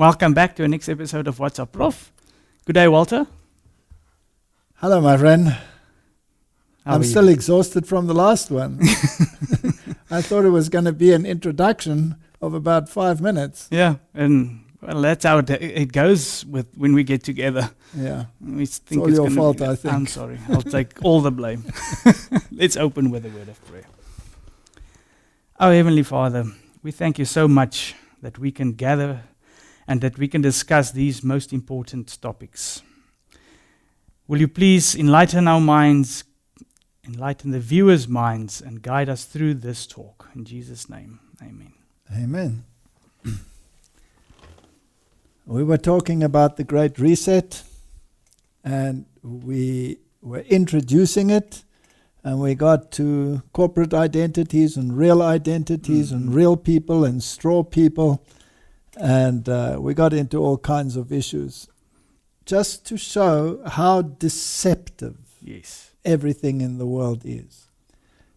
Welcome back to the next episode of What's Up, Prof. Good day, Walter. Hello, my friend. How I'm are you? still exhausted from the last one. I thought it was going to be an introduction of about 5 minutes. Yeah, and well, that's how it goes with when we get together. Yeah. We It's think all your gonna fault, be- I think. I'm sorry. I'll take all the blame. Let's open with a word of prayer. Our Heavenly Father, we thank you so much that we can gather and that we can discuss these most important topics. Will you please enlighten our minds, enlighten the viewers' minds, and guide us through this talk. In Jesus' name, amen. Amen. We were talking about the Great Reset, and we were introducing it, and we got to corporate identities and real identities and real people and straw people, and we got into all kinds of issues just to show how deceptive Yes. everything in the world is,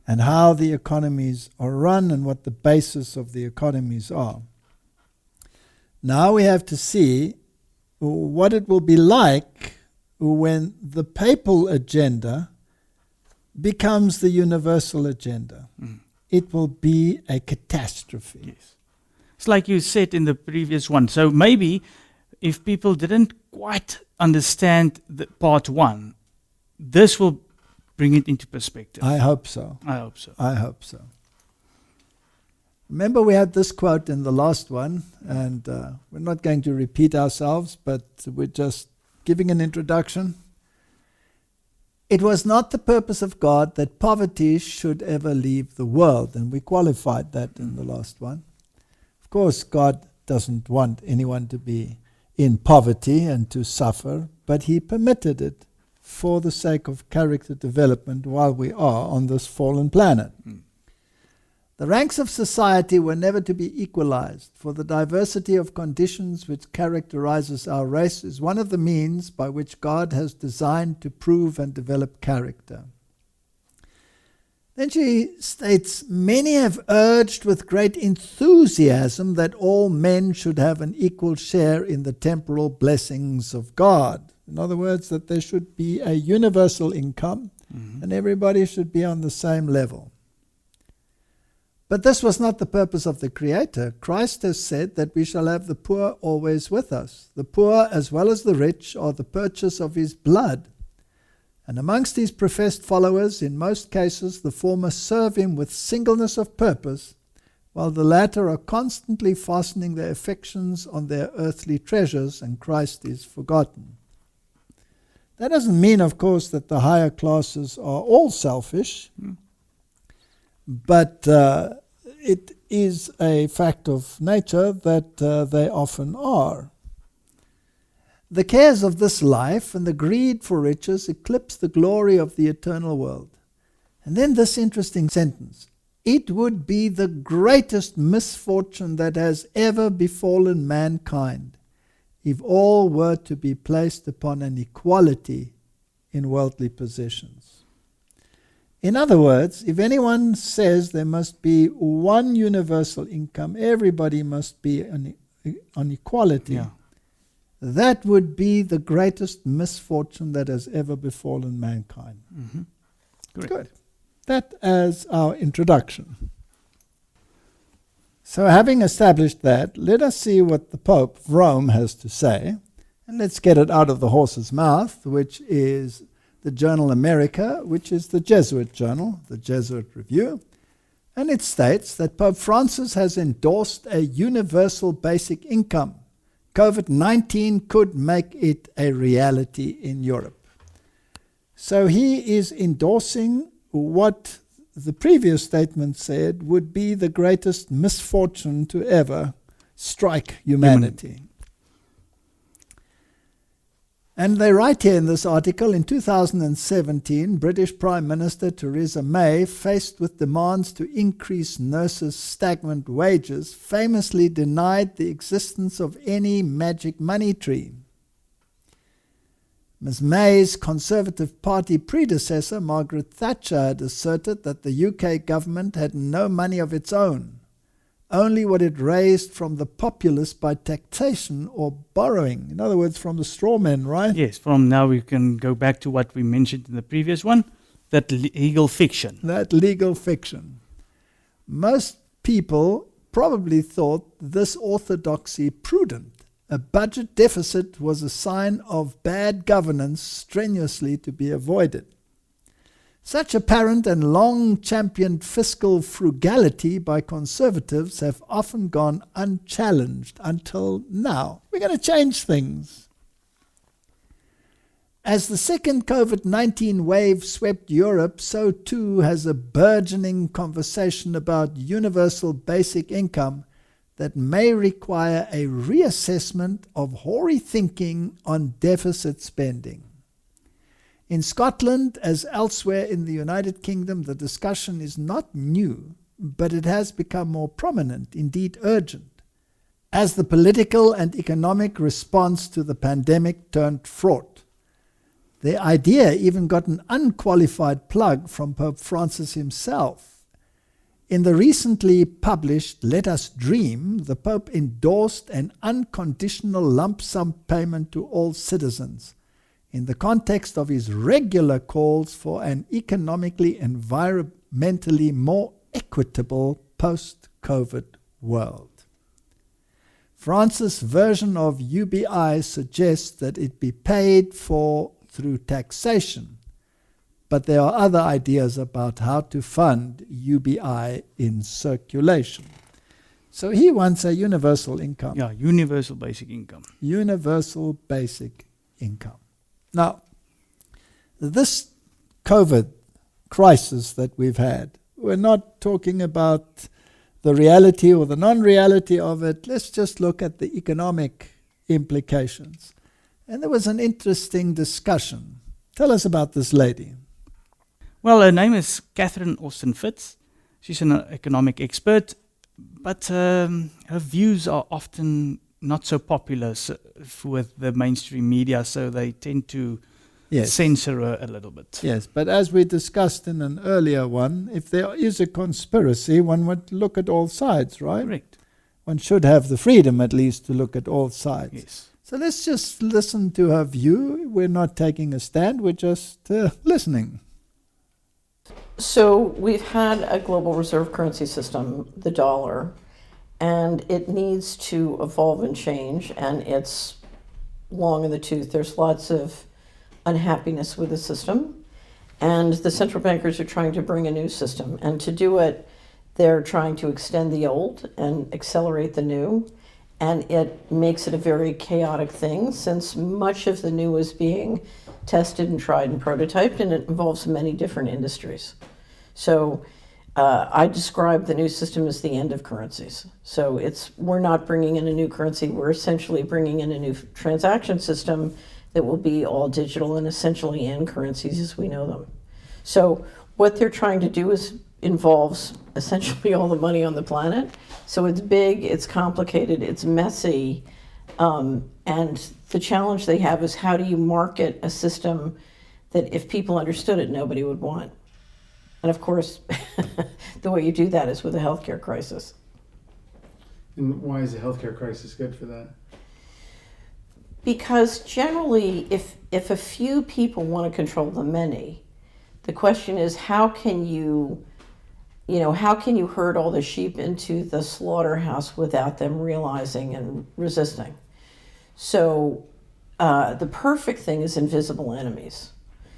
and how the economies are run and what the basis of the economies are. Now we have to see what it will be like when the papal agenda becomes the universal agenda. It will be a catastrophe. Yes. It's like you said in the previous one. So maybe if people didn't quite understand the part one, this will bring it into perspective. I hope so. I hope so. I hope so. Remember, we had this quote in the last one, and we're not going to repeat ourselves, but we're just giving an introduction. It was not the purpose of God that poverty should ever leave the world, and we qualified that in the last one. Of course, God doesn't want anyone to be in poverty and to suffer, but He permitted it for the sake of character development while we are on this fallen planet. The ranks of society were never to be equalized, for the diversity of conditions which characterizes our race is one of the means by which God has designed to prove and develop character. Then she states, many have urged with great enthusiasm that all men should have an equal share in the temporal blessings of God. In other words, that there should be a universal income and everybody should be on the same level. But this was not the purpose of the Creator. Christ has said that we shall have the poor always with us. The poor as well as the rich are the purchase of His blood. And amongst His professed followers, in most cases, the former serve Him with singleness of purpose, while the latter are constantly fastening their affections on their earthly treasures, and Christ is forgotten. That doesn't mean, of course, that the higher classes are all selfish, but it is a fact of nature that they often are. The cares of this life and the greed for riches eclipse the glory of the eternal world. And then this interesting sentence, it would be the greatest misfortune that has ever befallen mankind if all were to be placed upon an equality in worldly possessions. In other words, if anyone says there must be one universal income, everybody must be on equality, Yeah. that would be the greatest misfortune that has ever befallen mankind. Correct. Good. That as our introduction. So having established that, let us see what the Pope of Rome has to say. And let's get it out of the horse's mouth, which is the journal America, which is the Jesuit journal, the Jesuit Review. And it states that Pope Francis has endorsed a universal basic income. COVID-19 could make it a reality in Europe. So he is endorsing what the previous statement said would be the greatest misfortune to ever strike humanity. And they write here in this article, in 2017, British Prime Minister Theresa May, faced with demands to increase nurses' stagnant wages, famously denied the existence of any magic money tree. Ms May's Conservative Party predecessor, Margaret Thatcher, had asserted that the UK government had no money of its own, only what it raised from the populace by taxation or borrowing. In other words, from the straw men, right? Yes, from now we can go back to what we mentioned in the previous one, that legal fiction. That legal fiction. Most people probably thought this orthodoxy prudent. A budget deficit was a sign of bad governance strenuously to be avoided. Such apparent and long-championed fiscal frugality by conservatives have often gone unchallenged until now. We're going to change things. As the second COVID-19 wave swept Europe, so too has a burgeoning conversation about universal basic income that may require a reassessment of hoary thinking on deficit spending. In Scotland, as elsewhere in the United Kingdom, the discussion is not new, but it has become more prominent, indeed urgent, as the political and economic response to the pandemic turned fraught. The idea even got an unqualified plug from Pope Francis himself. In the recently published Let Us Dream, the Pope endorsed an unconditional lump sum payment to all citizens in the context of his regular calls for an economically, environmentally more equitable post-COVID world. Francis' version of UBI suggests that it be paid for through taxation, but there are other ideas about how to fund UBI in circulation. So he wants a universal income. Yeah, universal basic income. Universal basic income. Now, this COVID crisis that we've had, we're not talking about the reality or the non-reality of it. Let's just look at the economic implications. And there was an interesting discussion. Tell us about this lady. Well, her name is Catherine Austin-Fitz. She's an economic expert, but her views are often not so popular with the mainstream media, so they tend to censor her a little bit. Yes, but as we discussed in an earlier one, if there is a conspiracy, one would look at all sides, right? Correct. One should have the freedom, at least, to look at all sides. Yes. So let's just listen to her view. We're not taking a stand, we're just listening. So we've had a global reserve currency system, the dollar, and it needs to evolve and change, and it's long in the tooth. There's lots of unhappiness with the system, and the central bankers are trying to bring a new system, and to do it, they're trying to extend the old and accelerate the new, and it makes it a very chaotic thing since much of the new is being tested and tried and prototyped, and it involves many different industries. So I describe the new system as the end of currencies. So we're not bringing in a new currency, we're essentially bringing in a new transaction system that will be all digital and essentially end currencies as we know them. So what they're trying to do involves essentially all the money on the planet. So it's big, it's complicated, it's messy, and the challenge they have is how do you market a system that if people understood it, nobody would want. And of course, the way you do that is with a healthcare crisis. And why is a healthcare crisis good for that? Because generally, if a few people want to control the many, the question is how can you herd all the sheep into the slaughterhouse without them realizing and resisting? So the perfect thing is invisible enemies.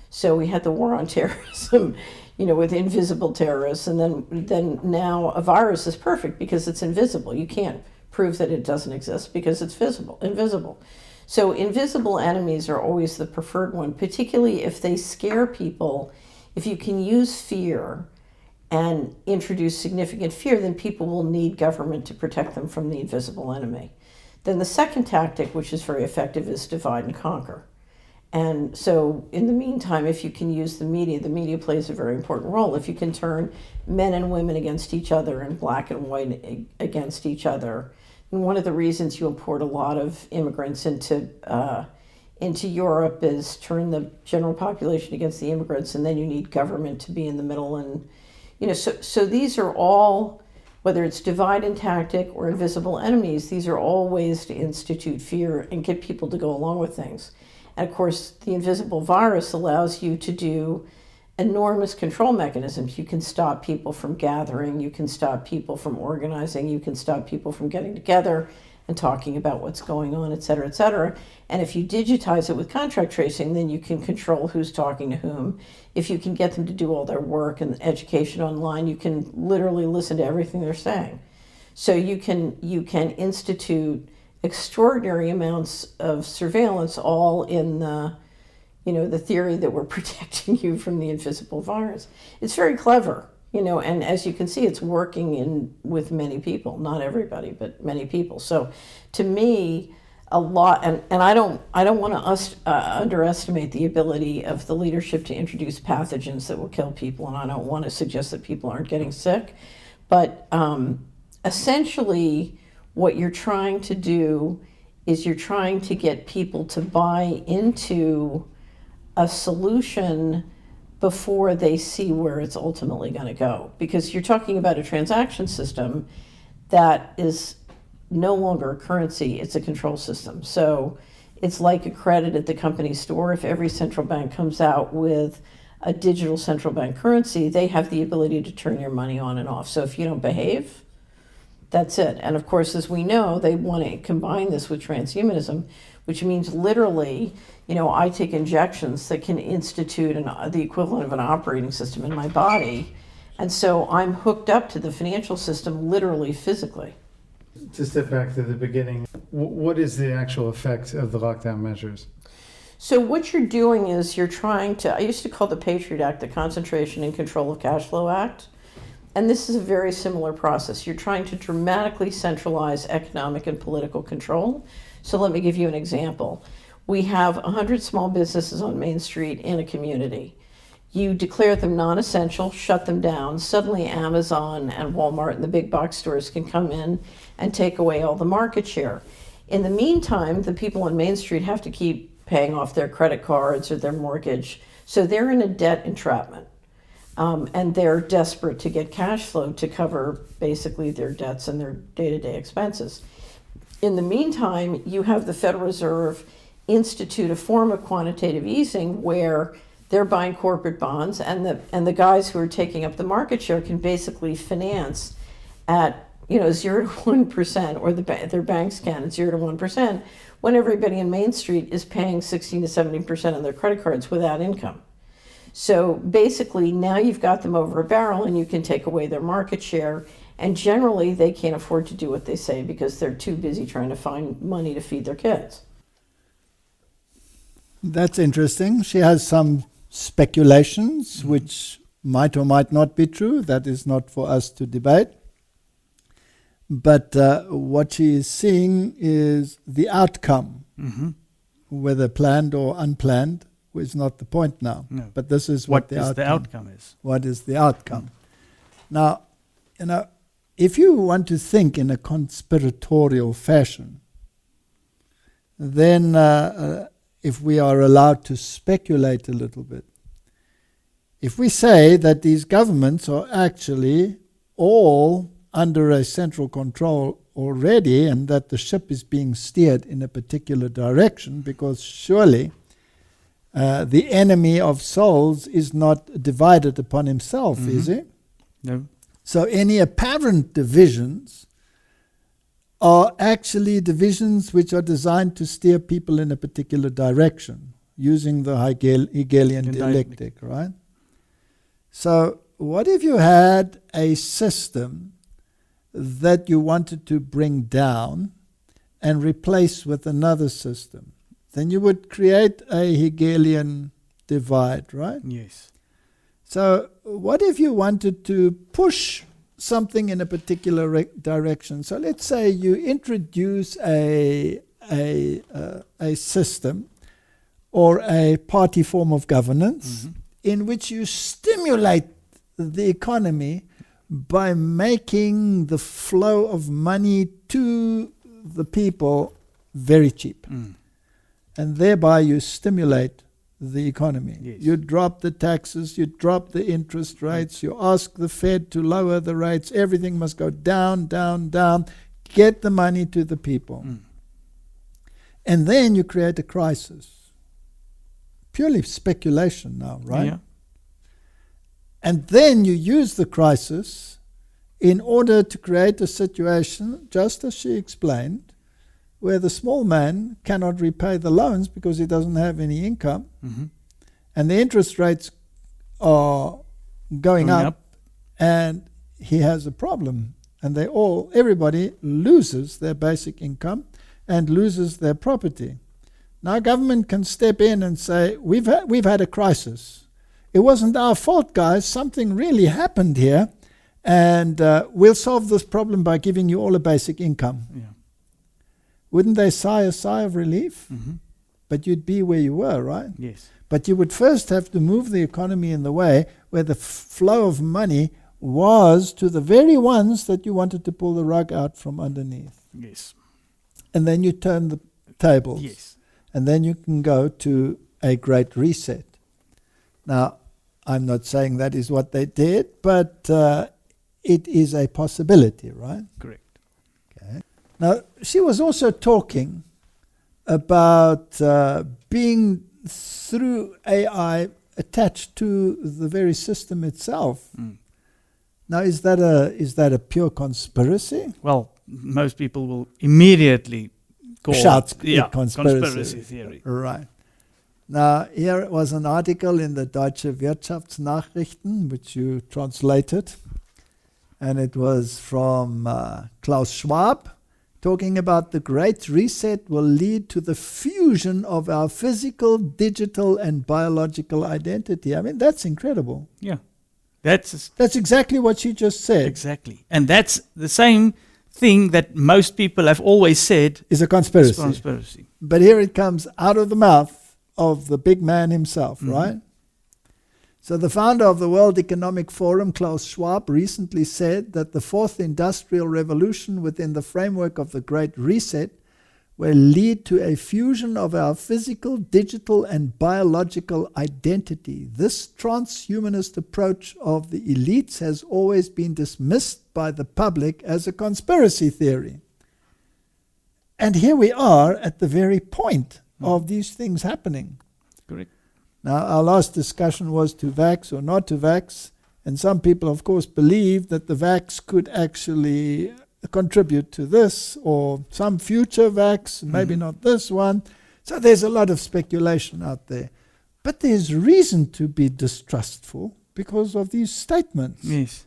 So we had the war on terrorism, with invisible terrorists, and then now a virus is perfect because it's invisible. You can't prove that it doesn't exist because it's invisible. So invisible enemies are always the preferred one, particularly if they scare people. If you can use fear and introduce significant fear, then people will need government to protect them from the invisible enemy. Then the second tactic, which is very effective, is divide and conquer. And so in the meantime, if you can use the media plays a very important role. If you can turn men and women against each other and black and white against each other. And one of the reasons you import a lot of immigrants into Europe is turn the general population against the immigrants, and then you need government to be in the middle. And so these are all Whether it's divide and tactic or invisible enemies, these are all ways to institute fear and get people to go along with things. And of course, the invisible virus allows you to do enormous control mechanisms. You can stop people from gathering, you can stop people from organizing, you can stop people from getting together and talking about what's going on, et cetera, et cetera. And if you digitize it with contract tracing, then you can control who's talking to whom. If you can get them to do all their work and education online, you can literally listen to everything they're saying. So you can institute extraordinary amounts of surveillance, all in the theory that we're protecting you from the invisible virus. It's very clever, and as you can see, it's working with many people, not everybody, but many people. So to me, a lot, and I don't want to underestimate the ability of the leadership to introduce pathogens that will kill people, and I don't want to suggest that people aren't getting sick, but essentially what you're trying to do is you're trying to get people to buy into a solution before they see where it's ultimately going to go. Because you're talking about a transaction system that is no longer a currency, it's a control system. So it's like a credit at the company store. If every central bank comes out with a digital central bank currency, they have the ability to turn your money on and off. So if you don't behave, that's it. And of course, as we know, they want to combine this with transhumanism, which means literally, I take injections that can institute the equivalent of an operating system in my body. And so I'm hooked up to the financial system, literally, physically. To step back to the beginning, what is the actual effect of the lockdown measures? So what you're doing is you're trying to, I used to call the Patriot Act the Concentration and Control of Cash Flow Act. And this is a very similar process. You're trying to dramatically centralize economic and political control. So let me give you an example. We have 100 small businesses on Main Street in a community. You declare them non-essential, shut them down. Suddenly Amazon and Walmart and the big box stores can come in and take away all the market share. In the meantime, the people on Main Street have to keep paying off their credit cards or their mortgage. So they're in a debt entrapment. And they're desperate to get cash flow to cover basically their debts and their day-to-day expenses. In the meantime, you have the Federal Reserve institute a form of quantitative easing where they're buying corporate bonds, and the guys who are taking up the market share can basically finance at 0 to 1%, or their banks can at 0 to 1%, when everybody in Main Street is paying 16 to 17% on their credit cards without income. So basically, now you've got them over a barrel and you can take away their market share. And generally, they can't afford to do what they say because they're too busy trying to find money to feed their kids. That's interesting. She has some speculations which might or might not be true. That is not for us to debate. But what she is seeing is the outcome, whether planned or unplanned, is not the point now. No. But this is what the outcome is. What is the outcome? Now, if you want to think in a conspiratorial fashion, then if we are allowed to speculate a little bit, if we say that these governments are actually all under a central control already, and that the ship is being steered in a particular direction, because surely the enemy of souls is not divided upon himself, is he? No. So any apparent divisions are actually divisions which are designed to steer people in a particular direction, using the Hegelian dialectic, right? So what if you had a system that you wanted to bring down and replace with another system? Then you would create a Hegelian divide, right? Yes. So what if you wanted to push something in a particular direction? So let's say you introduce a system or a party form of governance in which you stimulate the economy by making the flow of money to the people very cheap. And thereby you stimulate the economy. Yes. You drop the taxes, you drop the interest rates, you ask the Fed to lower the rates, everything must go down, down, down, get the money to the people. And then you create a crisis. Purely speculation now, right? Yeah. And then you use the crisis in order to create a situation, just as she explained, where the small man cannot repay the loans because he doesn't have any income, and the interest rates are going up, and he has a problem. And everybody loses their basic income and loses their property. Now government can step in and say, we've had a crisis. It wasn't our fault, guys. Something really happened here, and we'll solve this problem by giving you all a basic income. Yeah. Wouldn't they sigh a sigh of relief? But you'd be where you were, right? Yes. But you would first have to move the economy in the way where the flow of money was to the very ones that you wanted to pull the rug out from underneath. Yes. And then you turn the tables. Yes. And then you can go to a great reset. Now, I'm not saying that is what they did, but it is a possibility, right? Correct. Okay. Now, she was also talking about being, through AI, attached to the very system itself. Now, is that a pure conspiracy? Well, most people will immediately call Shout it conspiracy theory. Right. Now, here was an article in the Deutsche Wirtschaftsnachrichten, which you translated, and it was from Klaus Schwab, talking about the Great Reset will lead to the fusion of our physical, digital, and biological identity. I mean, that's incredible. Yeah. That's exactly what she just said. exactly. And that's the same thing that most people have always said Is a conspiracy. is conspiracy. But here it comes out of the mouth of the big man himself, right? So the founder of the World Economic Forum, Klaus Schwab, recently said that the fourth industrial revolution within the framework of the Great Reset will lead to a fusion of our physical, digital, and biological identity. This transhumanist approach of the elites has always been dismissed by the public as a conspiracy theory. And here we are at the very point of these things happening. Correct. Now, our last discussion was to vax or not to vax, and some people, of course, believe that the vax could actually contribute to this, or some future vax, maybe not this one. So there's a lot of speculation out there. But there's reason to be distrustful because of these statements. Yes.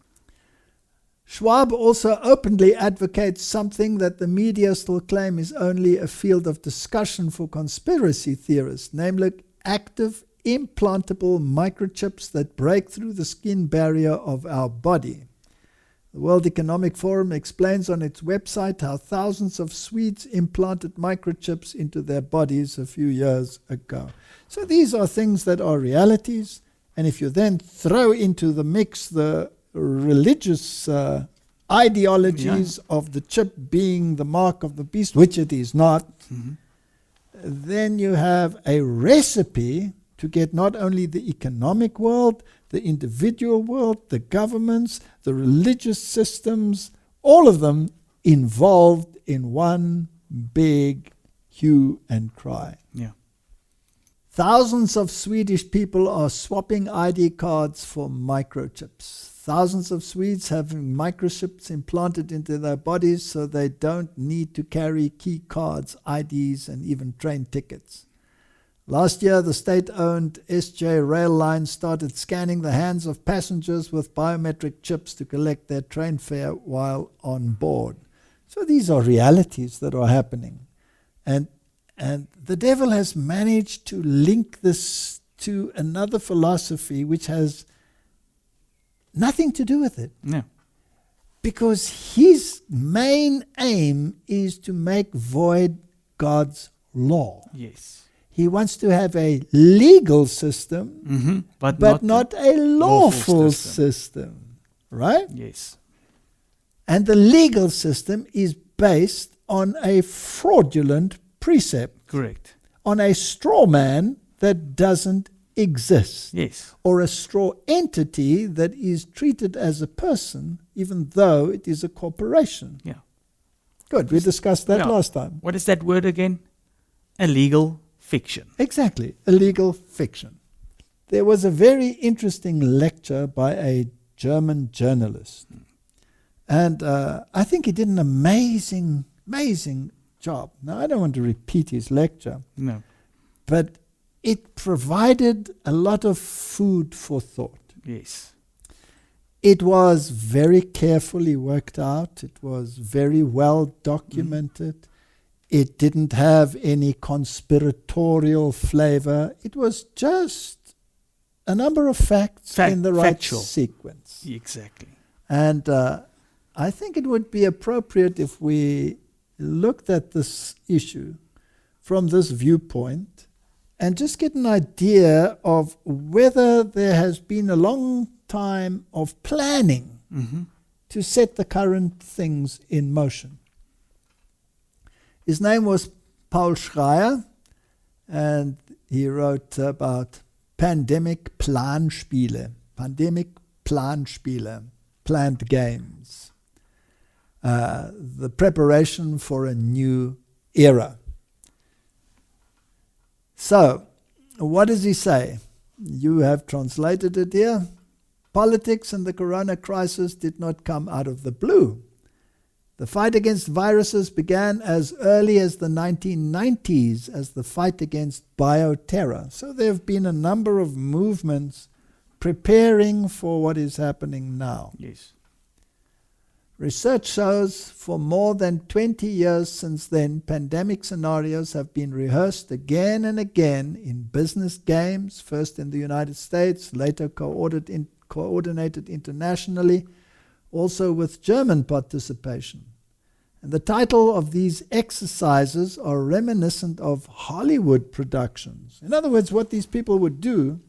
Schwab also openly advocates something that the media still claim is only a field of discussion for conspiracy theorists, namely active implantable microchips that break through the skin barrier of our body. The World Economic Forum explains on its website how thousands of Swedes implanted microchips into their bodies a few years ago. So these are things that are realities, and if you then throw into the mix the religious ideologies of the chip being the mark of the beast, which it is not, then you have a recipe to get not only the economic world, the individual world, the governments, the religious systems, all of them involved in one big hue and cry. Yeah. Thousands of Swedish people are swapping ID cards for microchips. Thousands of Swedes having microchips implanted into their bodies so they don't need to carry key cards, IDs, and even train tickets. Last year, the state-owned SJ Rail Line started scanning the hands of passengers with biometric chips to collect their train fare while on board. So these are realities that are happening. And the devil has managed to link this to another philosophy which has nothing to do with it. Yeah. Because his main aim is to make void God's law. Yes. He wants to have a legal system, but not a lawful system. Right? Yes. And the legal system is based on a fraudulent precept. Correct. On a straw man that doesn't exist, Yes. or a straw entity that is treated as a person, even though it is a corporation. Yeah. Good, we discussed that Yeah. last time. What is that word again? A legal fiction. Exactly, a legal fiction. There was a very interesting lecture by a German journalist. And I think he did an amazing job. Now, I don't want to repeat his lecture, No. but it provided a lot of food for thought. Yes. It was very carefully worked out. It was very well documented. It didn't have any conspiratorial flavor. It was just a number of facts in the right Factual. sequence. Exactly. And I think it would be appropriate if we looked at this issue from this viewpoint and just get an idea of whether there has been a long time of planning Mm-hmm. to set the current things in motion. His name was Paul Schreier, and he wrote about pandemic Planspiele, planned games, the preparation for a new era. So, what does he say? You have translated it here. Politics and the corona crisis did not come out of the blue. The fight against viruses began as early as the 1990s as the fight against bioterror. So there have been a number of movements preparing for what is happening now. Yes. Research shows for more than 20 years since then, pandemic scenarios have been rehearsed again and again in business games, first in the United States, later coordinated internationally, also with German participation. And the title of these exercises are reminiscent of Hollywood productions. In other words, what these people would do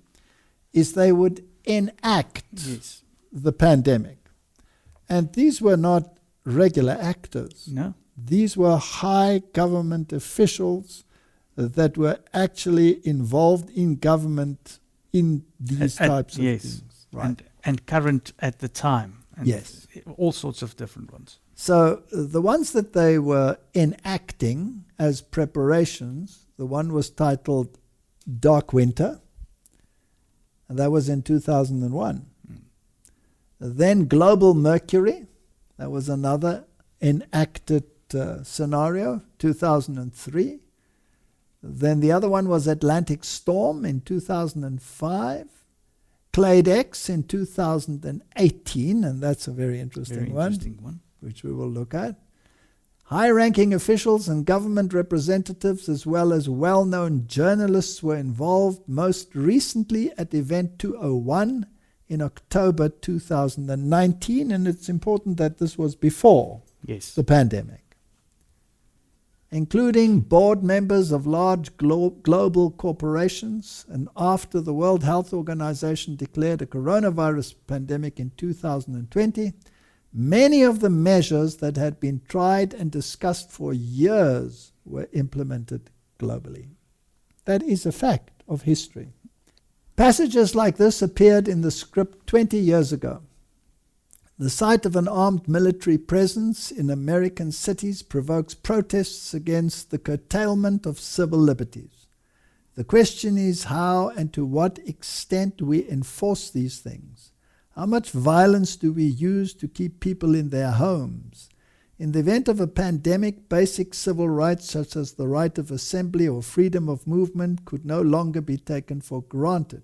is they would enact Yes. the pandemic. And these were not regular actors. No. These were high government officials that were actually involved in government in these types of yes. things. Right. And current at the time. And Yes. All sorts of different ones. So the ones that they were enacting as preparations, the one was titled Dark Winter, and that was in 2001. Then Global Mercury, that was another enacted scenario, 2003. Then the other one was Atlantic Storm in 2005. Clade X in 2018, and that's a very interesting one, which we will look at. High-ranking officials and government representatives, as well as well-known journalists, were involved, most recently at Event 201 in October 2019, and it's important that this was before Yes. the pandemic, including board members of large global corporations, and after the World Health Organization declared a coronavirus pandemic in 2020, many of the measures that had been tried and discussed for years were implemented globally. That is a fact of history. Passages like this appeared in the script 20 years ago. The sight of an armed military presence in American cities provokes protests against the curtailment of civil liberties. The question is how and to what extent we enforce these things. How much violence do we use to keep people in their homes? In the event of a pandemic, basic civil rights such as the right of assembly or freedom of movement could no longer be taken for granted.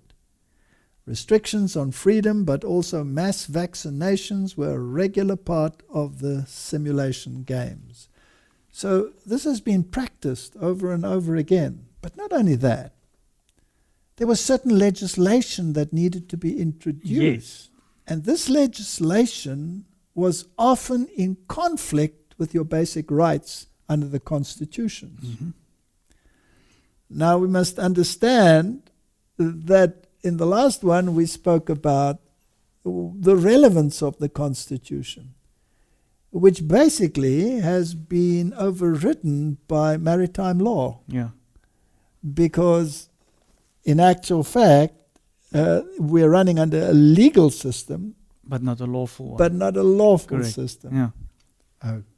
Restrictions on freedom, but also mass vaccinations, were a regular part of the simulation games. So this has been practiced over and over again. But not only that, there was certain legislation that needed to be introduced. Yes. And this legislation was often in conflict with your basic rights under the constitutions. Mm-hmm. Now we must understand that in the last one we spoke about the relevance of the Constitution, which basically has been overridden by maritime law. Yeah. Because in actual fact, we're running under a legal system, But not a lawful one. but not a lawful Correct. system. Yeah.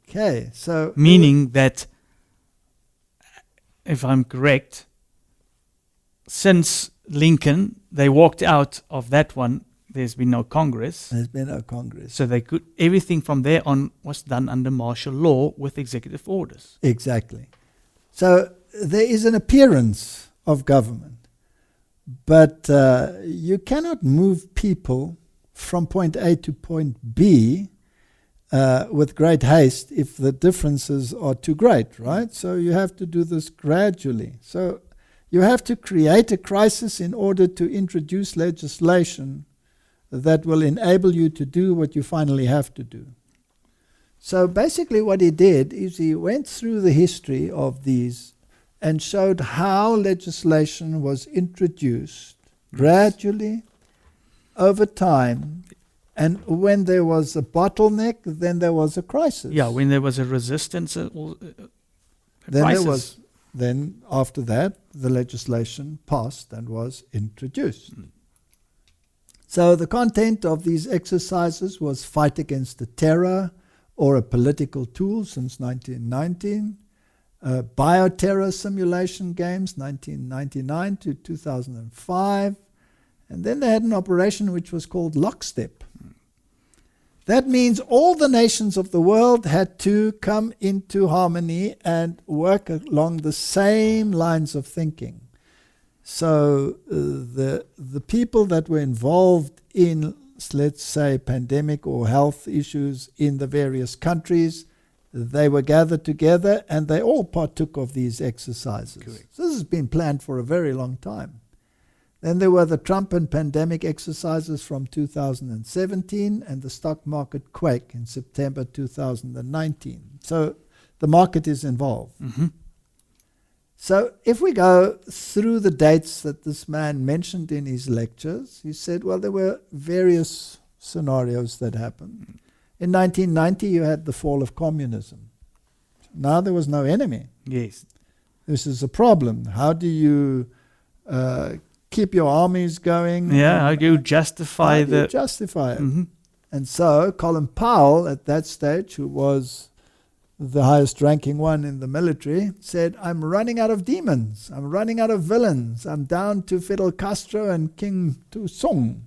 Okay, so Meaning that, if I'm correct, since Lincoln, they walked out of that one. There's been no Congress. there's been no Congress. So they could, everything from there on was done under martial law with executive orders. Exactly. So there is an appearance of government, but you cannot move people from point A to point B with great haste if the differences are too great, right? So you have to do this gradually. So you have to create a crisis in order to introduce legislation that will enable you to do what you finally have to do. So basically what he did is he went through the history of these and showed how legislation was introduced gradually over time. And when there was a bottleneck, then there was a crisis. Yeah, when there was a resistance, a Then crisis. there was. Then after that, the legislation passed and was introduced. So the content of these exercises was fight against the terror or a political tool since 1919, bioterror simulation games 1999 to 2005, and then they had an operation which was called Lockstep. That means all the nations of the world had to come into harmony and work along the same lines of thinking. So the people that were involved in, let's say, pandemic or health issues in the various countries, they were gathered together and they all partook of these exercises. Correct. So this has been planned for a very long time. Then there were the Trump and pandemic exercises from 2017 and the stock market quake in September 2019. So the market is involved. Mm-hmm. So if we go through the dates that this man mentioned in his lectures, he said, well, there were various scenarios that happened. In 1990, you had the fall of communism. Now there was no enemy. Yes. This is a problem. How do you keep your armies going? Yeah, how do you justify How do you the... justify it? Mhm. And so Colin Powell, at that stage, who was the highest ranking one in the military, said, I'm running out of demons. I'm running out of villains. I'm down to Fidel Castro and Kim Il-sung.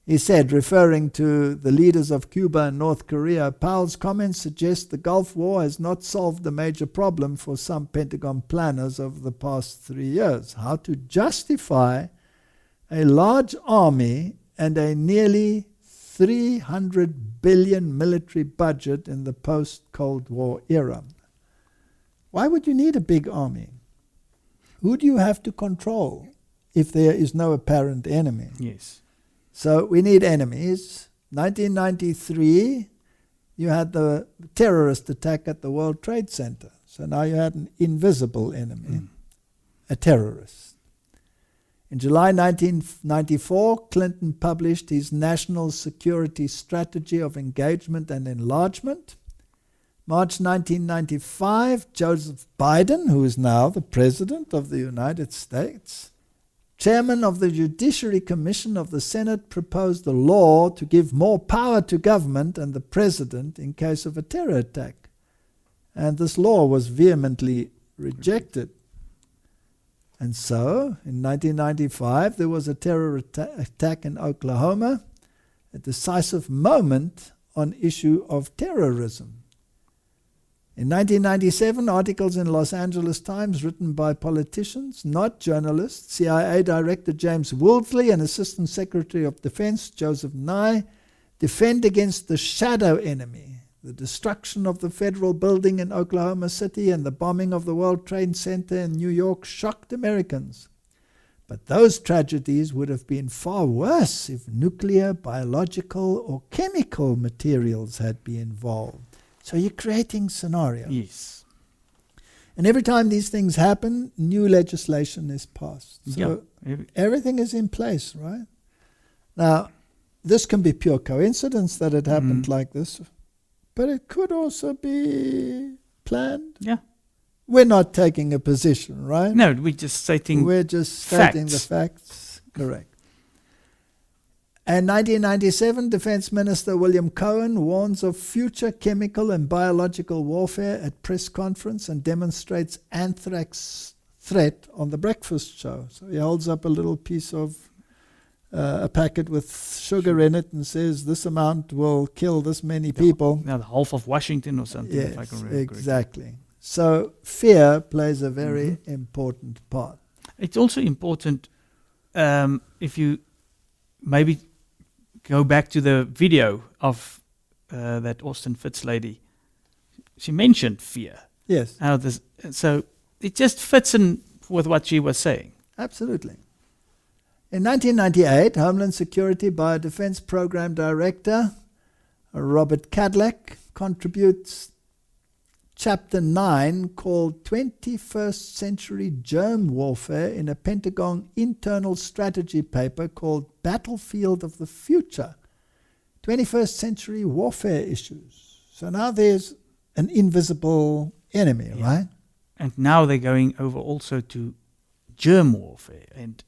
He said, referring to the leaders of Cuba and North Korea, Powell's comments suggest the Gulf War has not solved the major problem for some Pentagon planners over the past 3 years. How to justify a large army and a nearly 300 billion military budget in the post-Cold War era. Why would you need a big army? Who do you have to control if there is no apparent enemy? Yes. So we need enemies. 1993, you had the terrorist attack at the World Trade Center. So now you had an invisible enemy, a terrorist. In July 1994, Clinton published his National Security Strategy of Engagement and Enlargement. March 1995, Joseph Biden, who is now the President of the United States, Chairman of the Judiciary Commission of the Senate, proposed a law to give more power to government and the President in case of a terror attack. And this law was vehemently rejected. And so, in 1995, there was a terror attack in Oklahoma, a decisive moment on issue of terrorism. In 1997, articles in Los Angeles Times written by politicians, not journalists, CIA Director James Woolsey and Assistant Secretary of Defense Joseph Nye, defend against the shadow enemy, the destruction of the federal building in Oklahoma City and the bombing of the World Trade Center in New York shocked Americans. But those tragedies would have been far worse if nuclear, biological, or chemical materials had been involved. So you're creating scenarios. Yes. And every time these things happen, new legislation is passed. So everything is in place, right? Now, this can be pure coincidence that it happened like this, but it could also be planned. Yeah. We're not taking a position, right? No, we're just stating We're just stating the facts. Correct. In 1997, Defense Minister William Cohen warns of future chemical and biological warfare at press conference and demonstrates anthrax threat on the breakfast show. So he holds up a little piece of a packet with sugar in it and says this amount will kill this many people. the half of Washington or something, if I can remember correctly. Exactly. So fear plays a very important part. It's also important if you maybe go back to the video of that Austin Fitz lady. She mentioned fear. Yes, So it just fits in with what she was saying. absolutely. In 1998, Homeland Security Biodefense Program Director Robert Cadillac contributes Chapter 9 called 21st Century Germ Warfare in a Pentagon internal strategy paper called Battlefield of the Future, 21st Century Warfare Issues. So now there's an invisible enemy, right? And now they're going over also to germ warfare and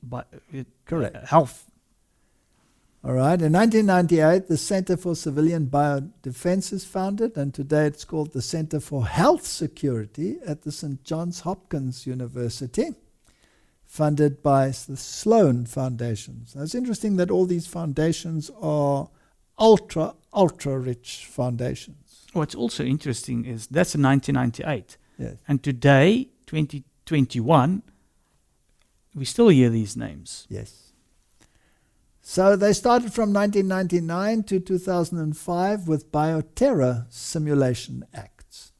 Correct. health. All right. In 1998, the Center for Civilian Biodefense is founded, and today it's called the Center for Health Security at the St. Johns Hopkins University, funded by the Sloan Foundation. Now, it's interesting that all these foundations are ultra rich foundations. What's also interesting is that's in 1998. Yes. And today, 2021, we still hear these names. Yes. So they started from 1999 to 2005 with bioterror simulation acts.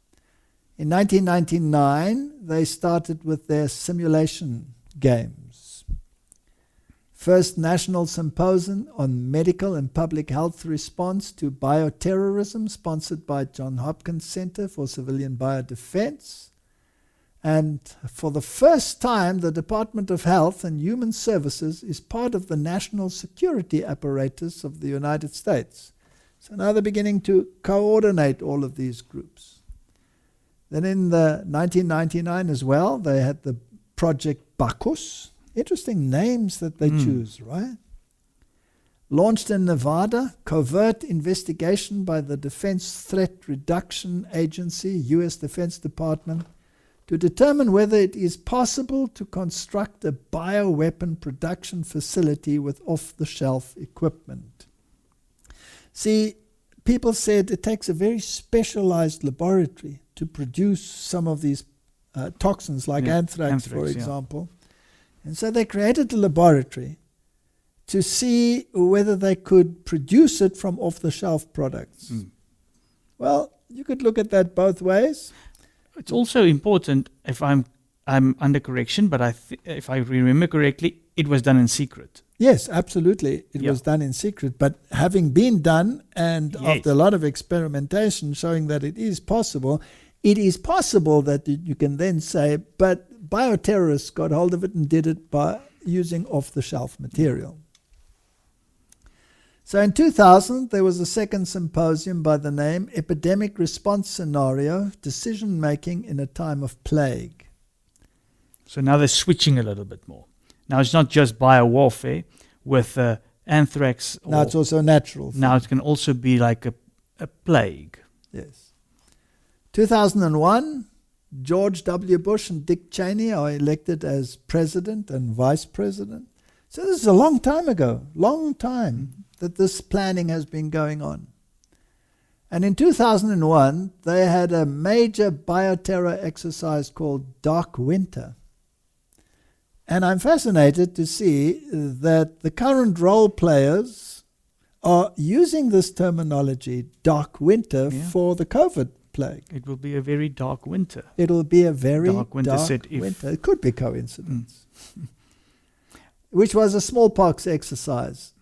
In 1999, they started with their simulation games. First National Symposium on Medical and Public Health Response to Bioterrorism, sponsored by Johns Hopkins Center for Civilian Biodefense. And for the first time, the Department of Health and Human Services is part of the national security apparatus of the United States. So now they're beginning to coordinate all of these groups. Then in the 1999 as well, they had the Project Bacchus. Interesting names that they choose, right? Launched in Nevada, covert investigation by the Defense Threat Reduction Agency, U.S. Defense Department, to determine whether it is possible to construct a bioweapon production facility with off-the-shelf equipment. See, people said it takes a very specialized laboratory to produce some of these toxins like anthrax, for example. And so they created a laboratory to see whether they could produce it from off-the-shelf products. Well, you could look at that both ways. It's also important, if I'm under correction, but if I remember correctly, it was done in secret. Yes, absolutely. It was done in secret. But having been done, and after a lot of experimentation showing that it is possible that you can then say, but bioterrorists got hold of it and did it by using off-the-shelf material. So in 2000, there was a second symposium by the name Epidemic Response Scenario, Decision-Making in a Time of Plague. So now they're switching a little bit more. Now it's not just biowarfare with anthrax. Now it's also natural. Now it can also be like a plague. Yes. 2001, George W. Bush and Dick Cheney are elected as president and vice president. So this is a long time ago, that this planning has been going on. And in 2001, they had a major bioterror exercise called Dark Winter. And I'm fascinated to see that the current role players are using this terminology, Dark Winter, for the COVID plague. It will be a very dark winter. It'll be a very dark winter. It could be coincidence. Which was a smallpox exercise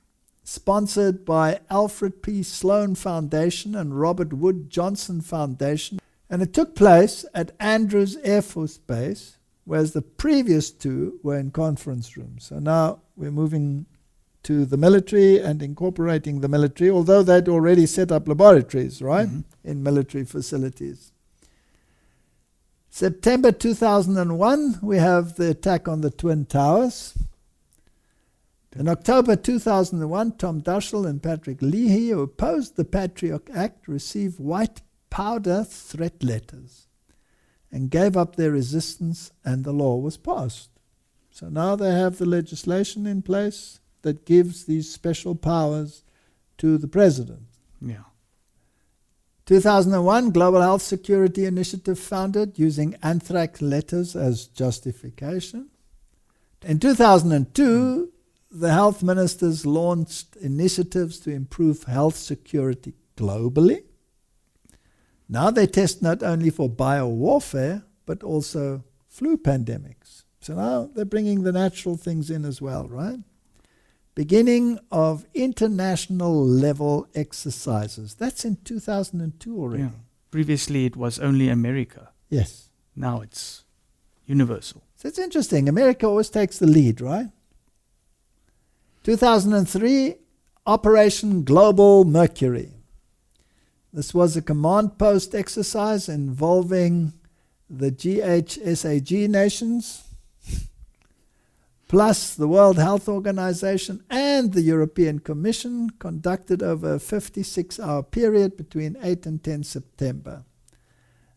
sponsored by Alfred P. Sloan Foundation and Robert Wood Johnson Foundation. And it took place at Andrews Air Force Base, whereas the previous two were in conference rooms. So now we're moving to the military and incorporating the military, although they'd already set up laboratories, right, in military facilities. September 2001, we have the attack on the Twin Towers. In October 2001, Tom Daschle and Patrick Leahy, who opposed the Patriot Act, received white powder threat letters and gave up their resistance, and the law was passed. So now they have the legislation in place that gives these special powers to the president. Yeah. 2001, Global Health Security Initiative founded using anthrax letters as justification. In 2002, the health ministers launched initiatives to improve health security globally. Now they test not only for biowarfare, but also flu pandemics. So now they're bringing the natural things in as well, right? Beginning of international level exercises. That's in 2002 already. Yeah. Previously, it was only America. Yes. Now it's universal. So it's interesting. America always takes the lead, right? 2003, Operation Global Mercury. This was a command post exercise involving the GHSAG nations, plus the World Health Organization and the European Commission, conducted over a 56-hour period between 8 and 10 September.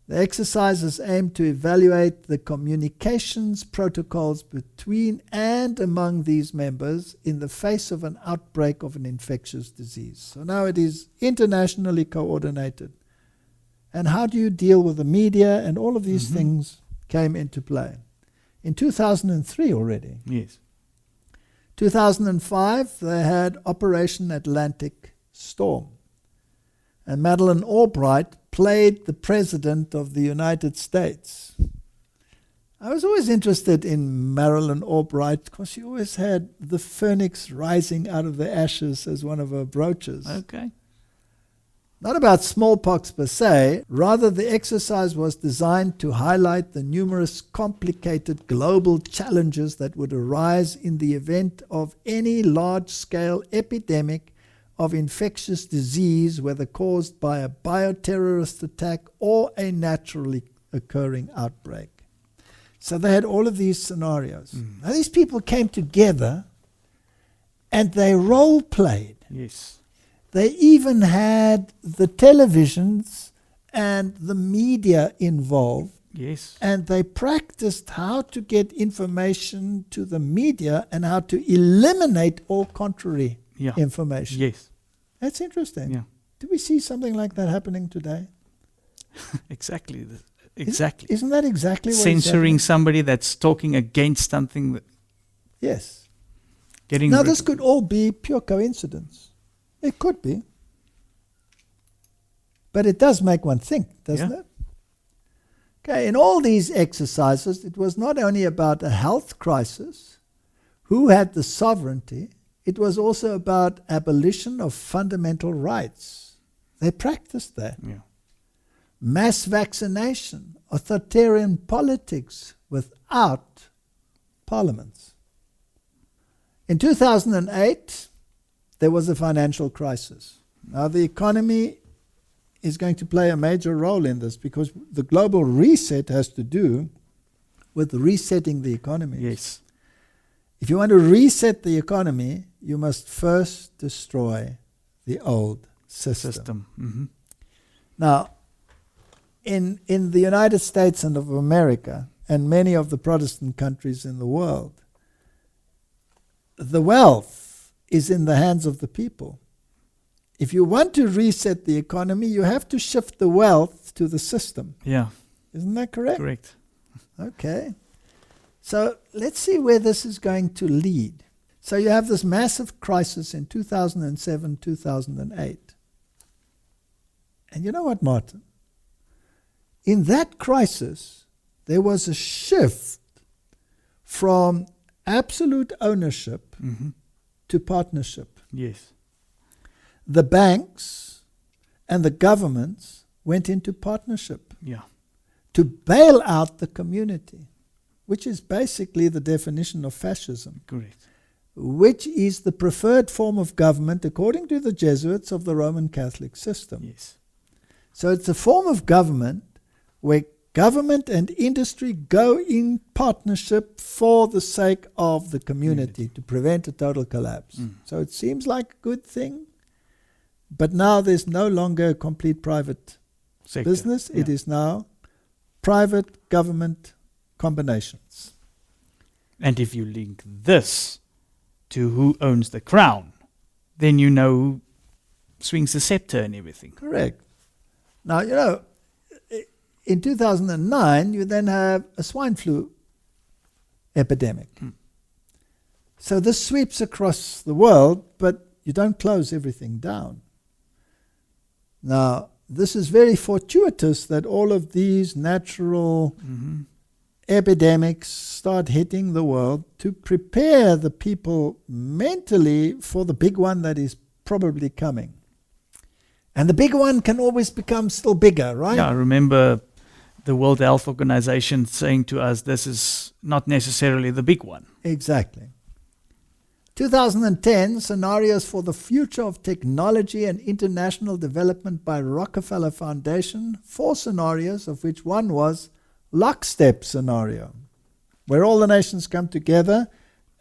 The exercises aim to evaluate the communications protocols between and among these members in the face of an outbreak of an infectious disease. So now it is internationally coordinated. And how do you deal with the media? And all of these things came into play. In 2003 already. Yes. 2005, they had Operation Atlantic Storm. And Madeleine Albright played the President of the United States. I was always interested in Madeleine Albright because she always had the phoenix rising out of the ashes as one of her brooches. Okay. Not about smallpox per se, rather the exercise was designed to highlight the numerous complicated global challenges that would arise in the event of any large-scale epidemic of infectious disease, whether caused by a bioterrorist attack or a naturally occurring outbreak. So they had all of these scenarios. Now these people came together and they role-played. Yes. They even had the televisions and the media involved. Yes. And they practiced how to get information to the media and how to eliminate all contrary information. Yes. That's interesting. Yeah. Do we see something like that happening today? Exactly. Exactly. Isn't that exactly what censoring somebody that's talking against something that Yes. getting Now rid this of could all be pure coincidence. It could be. But it does make one think, doesn't it? Okay, in all these exercises, it was not only about a health crisis, who had the sovereignty, it was also about abolition of fundamental rights. They practiced that. Yeah. Mass vaccination, authoritarian politics without parliaments. In 2008, there was a financial crisis. Now the economy is going to play a major role in this because the global reset has to do with resetting the economy. Yes. If you want to reset the economy, you must first destroy the old system. Now, in the United States and of America and many of the Protestant countries in the world, the wealth is in the hands of the people. If you want to reset the economy, you have to shift the wealth to the system. Yeah. Isn't that correct? Correct. Okay. So let's see where this is going to lead. So you have this massive crisis in 2007, 2008. And you know what, Martin? In that crisis, there was a shift from absolute ownership to partnership. Yes. The banks and the governments went into partnership to bail out the community, which is basically the definition of fascism. Correct. Which is the preferred form of government, according to the Jesuits, of the Roman Catholic system. Yes. So it's a form of government where Government and industry go in partnership for the sake of the community to prevent a total collapse. So it seems like a good thing, but now there's no longer a complete private Sector. business. It is now private government combinations. And if you link this to who owns the crown, then you know who swings the scepter and everything. Correct. Now, you know, in 2009, you then have a swine flu epidemic. So this sweeps across the world, but you don't close everything down. Now, this is very fortuitous that all of these natural epidemics start hitting the world to prepare the people mentally for the big one that is probably coming. And the big one can always become still bigger, right? Yeah, I remember the World Health Organization saying to us, this is not necessarily the big one. Exactly. 2010, Scenarios for the Future of Technology and International Development by Rockefeller Foundation. 4 scenarios, of which one was lockstep scenario, where all the nations come together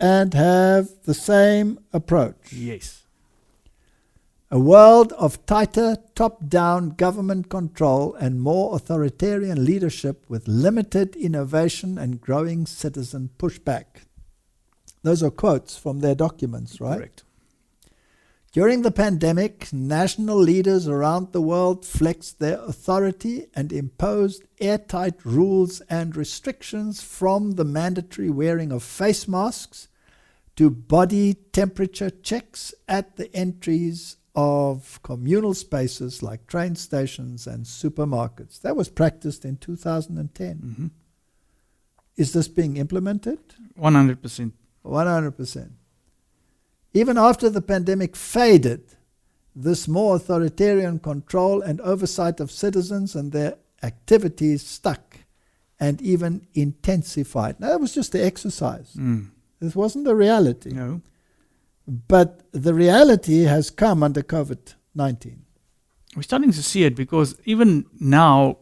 and have the same approach. Yes. A world of tighter top-down government control and more authoritarian leadership with limited innovation and growing citizen pushback. Those are quotes from their documents, right? Correct. During the pandemic, national leaders around the world flexed their authority and imposed airtight rules and restrictions, from the mandatory wearing of face masks to body temperature checks at the entries of communal spaces like train stations and supermarkets. That was practiced in 2010. Is this being implemented? 100%. 100%. Even after the pandemic faded, this more authoritarian control and oversight of citizens and their activities stuck and even intensified. Now, that was just the exercise. This wasn't the reality. No. But the reality has come under COVID-19. We're starting to see it because even now,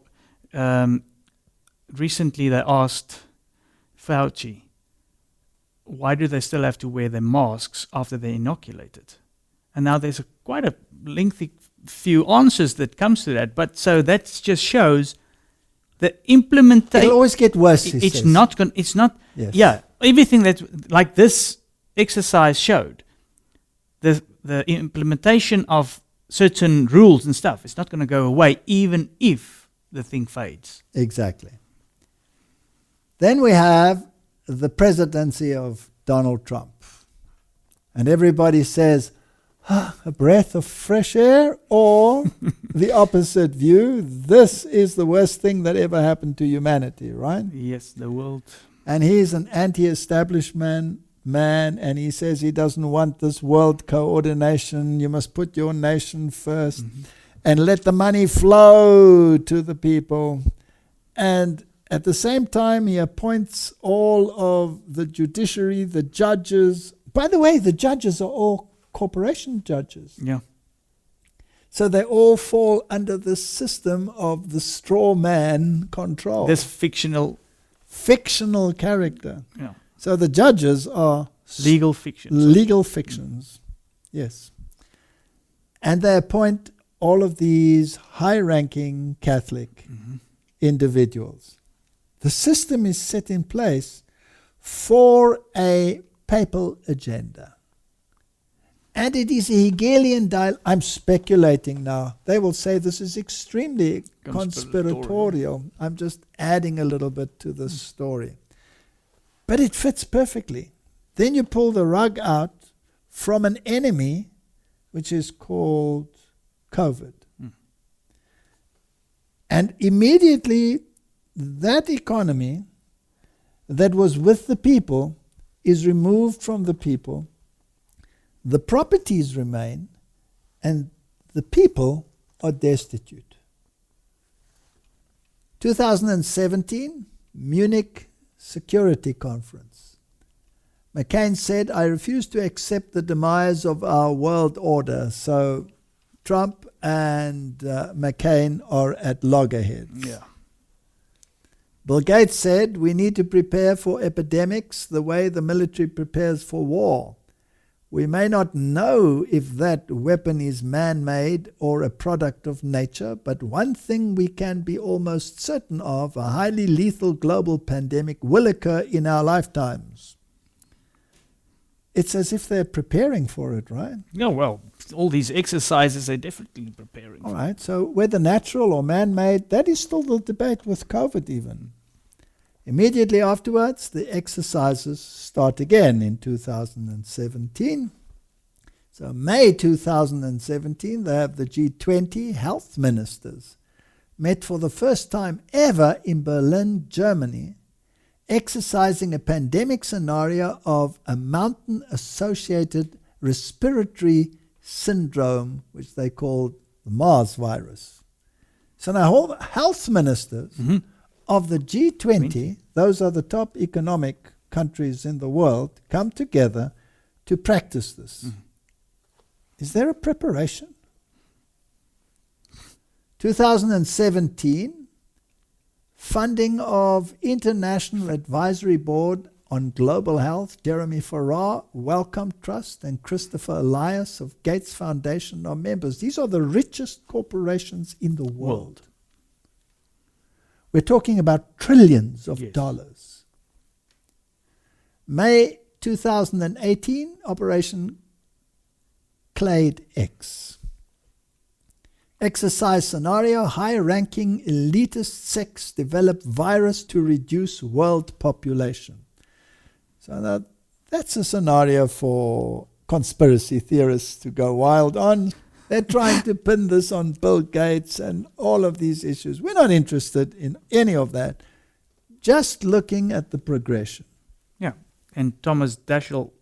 recently they asked Fauci, why do they still have to wear their masks after they're inoculated? And now there's quite a lengthy few answers that comes to that. But so that just shows the implementation. It'll always get worse, he It's says. not going. It's not. Yes. Yeah, everything that like this exercise showed, the implementation of certain rules and stuff, it's not going to go away, even if the thing fades. Exactly. Then we have the presidency of Donald Trump. And everybody says, a breath of fresh air, or the opposite view, this is the worst thing that ever happened to humanity, right? Yes, the world. And he's an anti-establishment man, and he says he doesn't want this world coordination. You must put your nation first and let the money flow to the people. And at the same time, he appoints all of the judiciary, the judges. By the way, the judges are all corporation judges. Yeah. So they all fall under the system of the straw man control. This fictional character. Yeah. So the judges are legal fiction. legal fictions. Yes. And they appoint all of these high-ranking Catholic individuals. The system is set in place for a papal agenda. And it is a Hegelian dial. I'm speculating now. They will say this is extremely conspiratorial. I'm just adding a little bit to the story. But it fits perfectly. Then you pull the rug out from an enemy, which is called COVID. And immediately, that economy that was with the people is removed from the people. The properties remain, and the people are destitute. 2017, Munich Security Conference. McCain said, I refuse to accept the demise of our world order. So Trump and McCain are at loggerheads. Yeah. Bill Gates said we need to prepare for epidemics the way the military prepares for war. We may not know if that weapon is man-made or a product of nature, but one thing we can be almost certain of, a highly lethal global pandemic will occur in our lifetimes. It's as if they're preparing for it, right? No, well, all these exercises are definitely preparing. All right, so whether natural or man-made, that is still the debate with COVID even. Immediately afterwards, the exercises start again in 2017. So May 2017, they have the G20 health ministers met for the first time ever in Berlin, Germany, exercising a pandemic scenario of a mountain-associated respiratory syndrome, which they called the Mars virus. So now health ministers of the G20, those are the top economic countries in the world, come together to practice this. Is there a preparation? 2017, funding of International Advisory Board on Global Health, Jeremy Farrar, Wellcome Trust, and Christopher Elias of Gates Foundation are members. These are the richest corporations in the world. We're talking about trillions of dollars. May 2018, Operation Clade X. Exercise scenario, high-ranking elitist sects develop virus to reduce world population. So that's a scenario for conspiracy theorists to go wild on. They're trying to pin this on Bill Gates and all of these issues. We're not interested in any of that. Just looking at the progression. Yeah, and Thomas Daschle,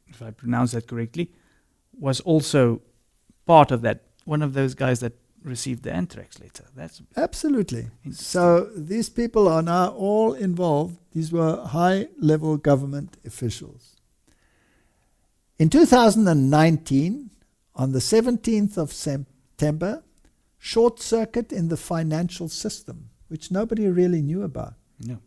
if I pronounce that correctly, was also part of that, one of those guys that received the anthrax letter. That's absolutely. So these people are now all involved. These were high-level government officials. In 2019, on the 17th of September, short circuit in the financial system, which nobody really knew about. No.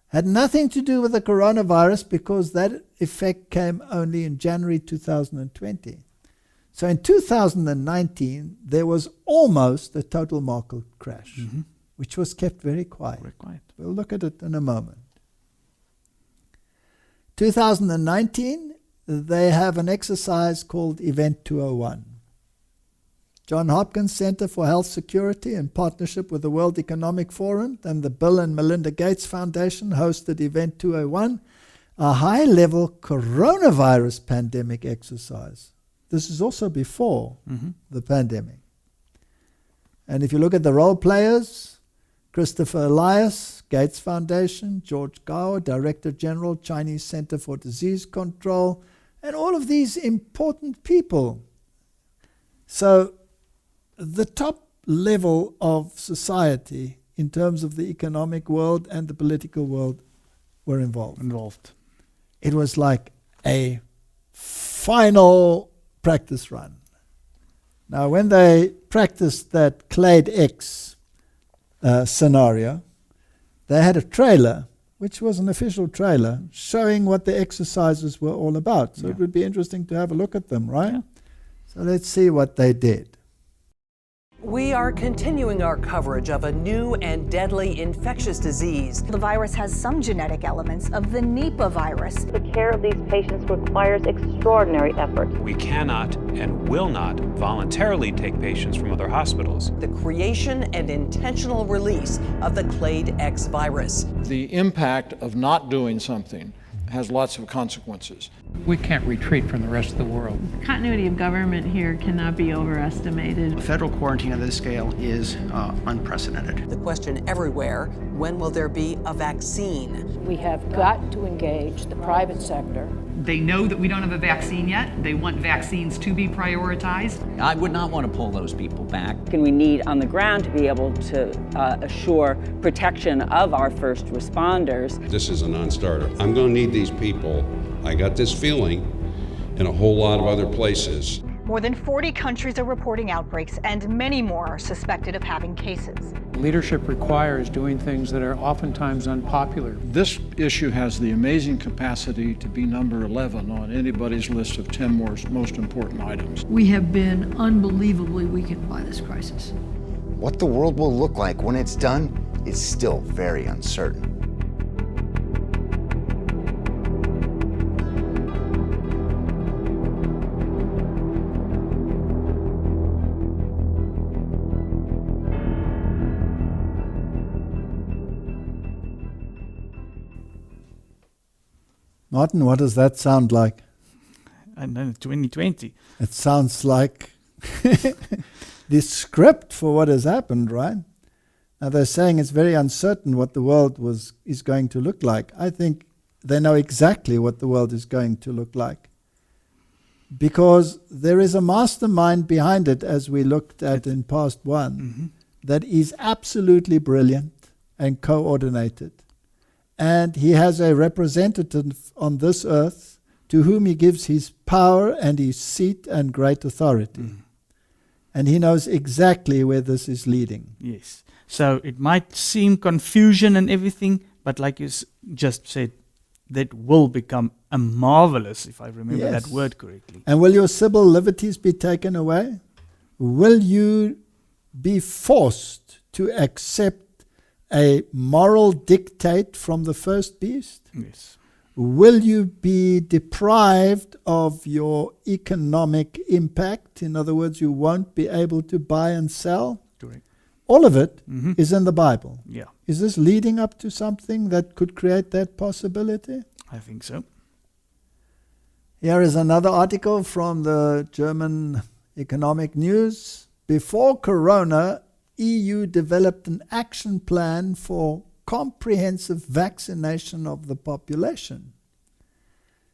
Had nothing to do with the coronavirus because that effect came only in January 2020. So in 2019, there was almost a total market crash, which was kept very quiet. Very quiet. We'll look at it in a moment. 2019, they have an exercise called Event 201. John Hopkins Center for Health Security, in partnership with the World Economic Forum and the Bill and Melinda Gates Foundation, hosted Event 201, a high-level coronavirus pandemic exercise. This is also before the pandemic. And if you look at the role players, Christopher Elias, Gates Foundation, George Gao, Director General, Chinese Center for Disease Control, and all of these important people. So the top level of society in terms of the economic world and the political world were involved. It was like a final practice run. Now, when they practiced that Clade X scenario, they had a trailer, which was an official trailer, showing what the exercises were all about. So it would be interesting to have a look at them, right? Yeah. So let's see what they did. We are continuing our coverage of a new and deadly infectious disease. The virus has some genetic elements of the Nipah virus. The care of these patients requires extraordinary effort. We cannot and will not voluntarily take patients from other hospitals. The creation and intentional release of the Clade X virus. The impact of not doing something has lots of consequences. We can't retreat from the rest of the world. Continuity of government here cannot be overestimated. A federal quarantine of this scale is unprecedented. The question everywhere, when will there be a vaccine? We have got to engage the private sector. They know that we don't have a vaccine yet. They want vaccines to be prioritized. I would not want to pull those people back. And we need on the ground to be able to assure protection of our first responders. This is a non-starter. I'm going to need these people. I got this feeling in a whole lot of other places. More than 40 countries are reporting outbreaks, and many more are suspected of having cases. Leadership requires doing things that are oftentimes unpopular. This issue has the amazing capacity to be number 11 on anybody's list of 10 most important items. We have been unbelievably weakened by this crisis. What the world will look like when it's done is still very uncertain. Martin, what does that sound like? I know, 2020. It sounds like the script for what has happened, right? Now they're saying it's very uncertain what the world is going to look like. I think they know exactly what the world is going to look like, because there is a mastermind behind it, as we looked at in past one, that is absolutely brilliant and coordinated. And he has a representative on this earth to whom he gives his power and his seat and great authority. And he knows exactly where this is leading. Yes. So it might seem confusion and everything, but like you just said, that will become a marvelous, if I remember that word correctly. And will your civil liberties be taken away? Will you be forced to accept a moral dictate from the first beast? Yes. Will you be deprived of your economic impact? In other words, you won't be able to buy and sell? Correct. All of it is in the Bible. Yeah. Is this leading up to something that could create that possibility? I think so. Here is another article from the German Economic News. Before Corona, EU developed an action plan for comprehensive vaccination of the population.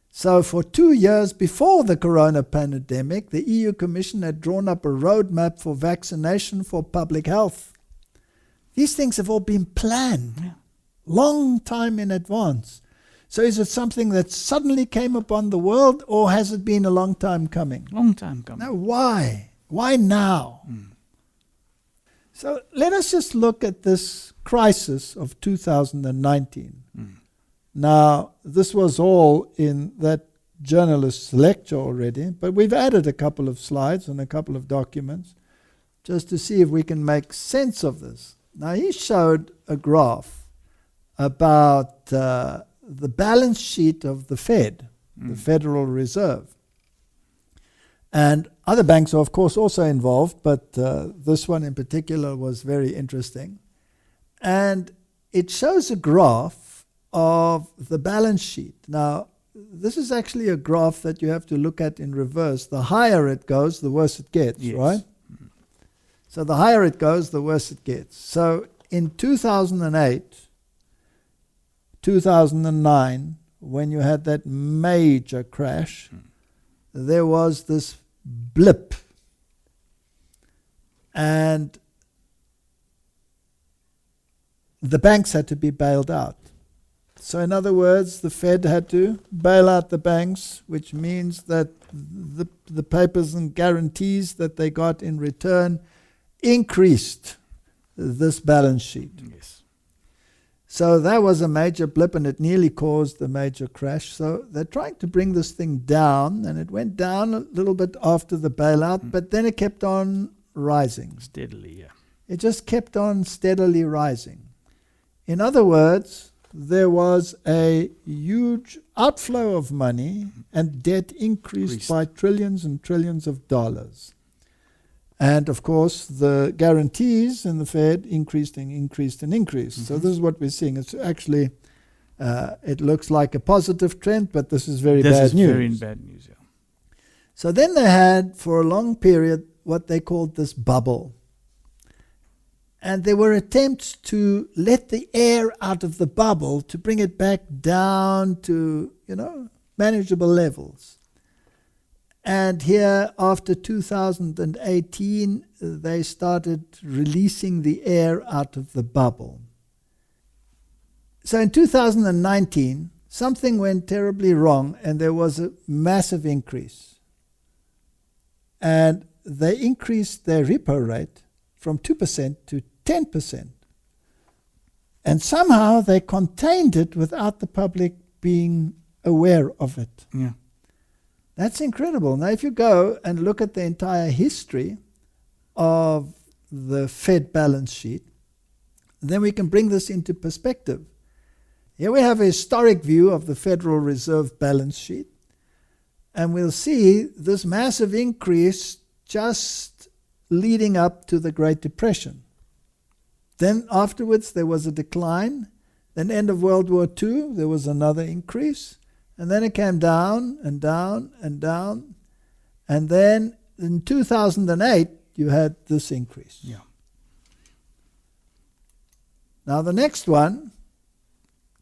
So for 2 years before the corona pandemic, the EU Commission had drawn up a roadmap for vaccination for public health. These things have all been planned long time in advance. So is it something that suddenly came upon the world, or has it been a long time coming? Long time coming. Now, why? Why now? So let us just look at this crisis of 2019. Now, this was all in that journalist's lecture already, but we've added a couple of slides and a couple of documents just to see if we can make sense of this. Now, he showed a graph about the balance sheet of the Fed, the Federal Reserve. And other banks are, of course, also involved, but this one in particular was very interesting. And it shows a graph of the balance sheet. Now, this is actually a graph that you have to look at in reverse. The higher it goes, the worse it gets, right? So the higher it goes, the worse it gets. So in 2008, 2009, when you had that major crash, there was this blip. And the banks had to be bailed out. So in other words, the Fed had to bail out the banks, which means that the papers and guarantees that they got in return increased this balance sheet. Yes. So that was a major blip, and it nearly caused a major crash. So they're trying to bring this thing down, and it went down a little bit after the bailout, but then it kept on rising. Steadily, yeah. It just kept on steadily rising. In other words, there was a huge outflow of money, and debt increased by trillions and trillions of dollars. And of course, the guarantees in the Fed increased and increased and increased. So this is what we're seeing. It's actually, it looks like a positive trend, but this is very bad news. This is very bad news, yeah. So then they had, for a long period, what they called this bubble. And there were attempts to let the air out of the bubble to bring it back down to, manageable levels. And here, after 2018, they started releasing the air out of the bubble. So in 2019, something went terribly wrong, and there was a massive increase. And they increased their repo rate from 2% to 10%. And somehow they contained it without the public being aware of it. Yeah. That's incredible. Now, if you go and look at the entire history of the Fed balance sheet, then we can bring this into perspective. Here we have a historic view of the Federal Reserve balance sheet, and we'll see this massive increase just leading up to the Great Depression. Then afterwards there was a decline. Then end of World War II, there was another increase. And then it came down and down and down. And then in 2008, you had this increase. Yeah. Now the next one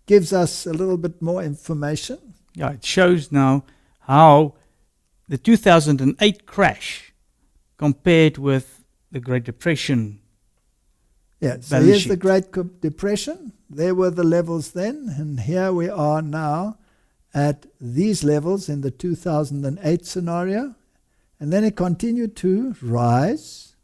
gives us a little bit more information. Yeah, it shows now how the 2008 crash compared with the Great Depression. Yeah, so here's the Great Depression. There were the levels then, and here we are now at these levels in the 2008 scenario. And then it continued to rise.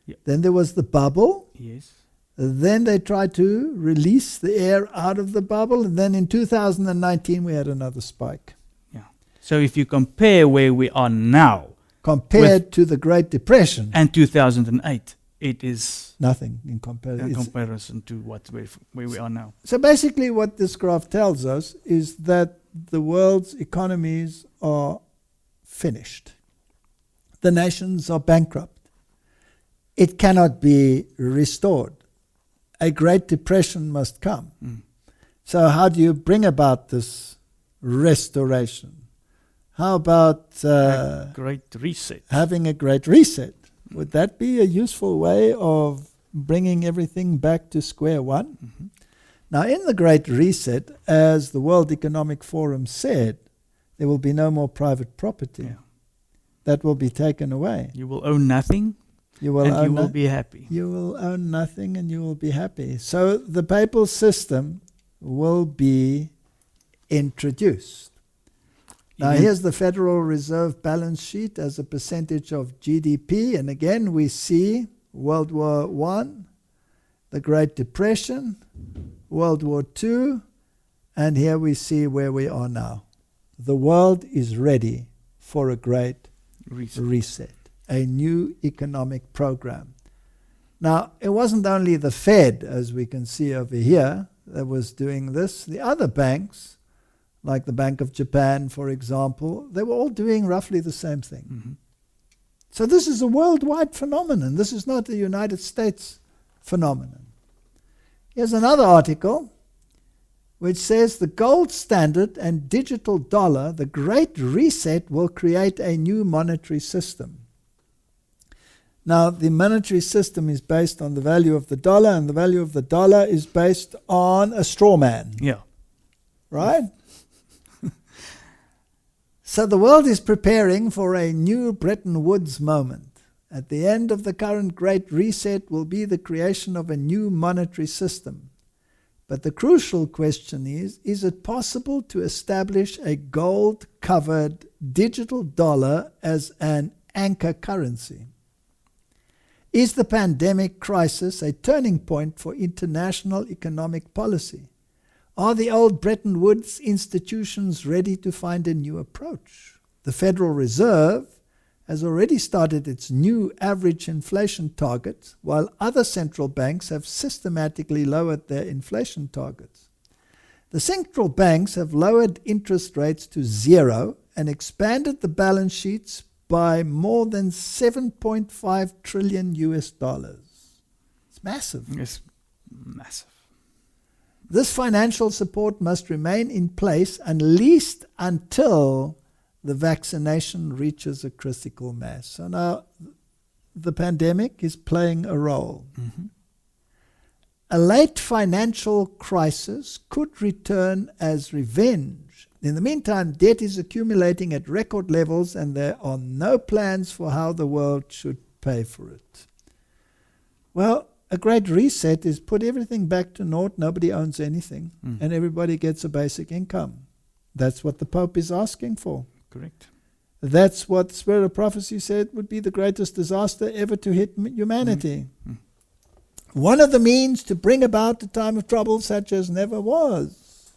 Yep. Then there was the bubble. Yes. Then they tried to release the air out of the bubble. And then in 2019, we had another spike. Yeah. So if you compare where we are now compared to the Great Depression and 2008, it is nothing in comparison to where we are now. So basically what this graph tells us is that the world's economies are finished. The nations are bankrupt. It cannot be restored. A Great Depression must come. So how do you bring about this restoration? How about a great reset? Having a great reset. Would that be a useful way of bringing everything back to square one? Mm-hmm. Now, in the Great Reset, as the World Economic Forum said, there will be no more private property. Yeah. That will be taken away. You will own nothing, and you will be happy. You will own nothing, and you will be happy. So the papal system will be introduced. Now, here's the Federal Reserve balance sheet as a percentage of GDP. And again, we see World War I, the Great Depression, World War II, and here we see where we are now. The world is ready for a great reset, a new economic program. Now, it wasn't only the Fed, as we can see over here, that was doing this. The other banks, like the Bank of Japan, for example, they were all doing roughly the same thing. Mm-hmm. So this is a worldwide phenomenon. This is not a United States phenomenon. Here's another article which says the gold standard and digital dollar, the Great Reset, will create a new monetary system. Now, the monetary system is based on the value of the dollar, and the value of the dollar is based on a straw man. Yeah. Right? So the world is preparing for a new Bretton Woods moment. At the end of the current Great Reset will be the creation of a new monetary system. But the crucial question is it possible to establish a gold-covered digital dollar as an anchor currency? Is the pandemic crisis a turning point for international economic policy? Are the old Bretton Woods institutions ready to find a new approach? The Federal Reserve has already started its new average inflation target, while other central banks have systematically lowered their inflation targets. The central banks have lowered interest rates to zero and expanded the balance sheets by more than $7.5 trillion. It's massive. It's massive. This financial support must remain in place at least until the vaccination reaches a critical mass. So now the pandemic is playing a role. Mm-hmm. A late financial crisis could return as revenge. In the meantime, debt is accumulating at record levels, and there are no plans for how the world should pay for it. Well, a great reset is put everything back to naught, nobody owns anything, and everybody gets a basic income. That's what the Pope is asking for. Correct. That's what the Spirit of Prophecy said would be the greatest disaster ever to hit humanity. One of the means to bring about a time of trouble such as never was.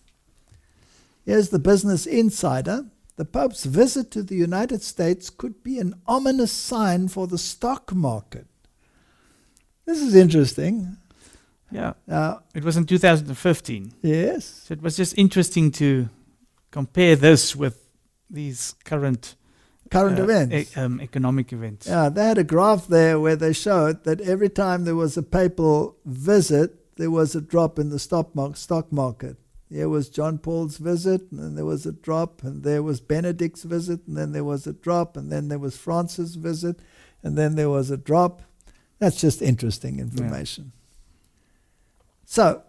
Here's the Business Insider. The Pope's visit to the United States could be an ominous sign for the stock market. This is interesting. Yeah. It was in 2015. Yes. So it was just interesting to compare this with these current events. Economic events. Yeah, they had a graph there where they showed that every time there was a papal visit, there was a drop in the stock market. Here was John Paul's visit, and then there was a drop, and there was Benedict's visit, and then there was a drop, and then there was Francis' visit, and then there was a drop. That's just interesting information. Yeah. So,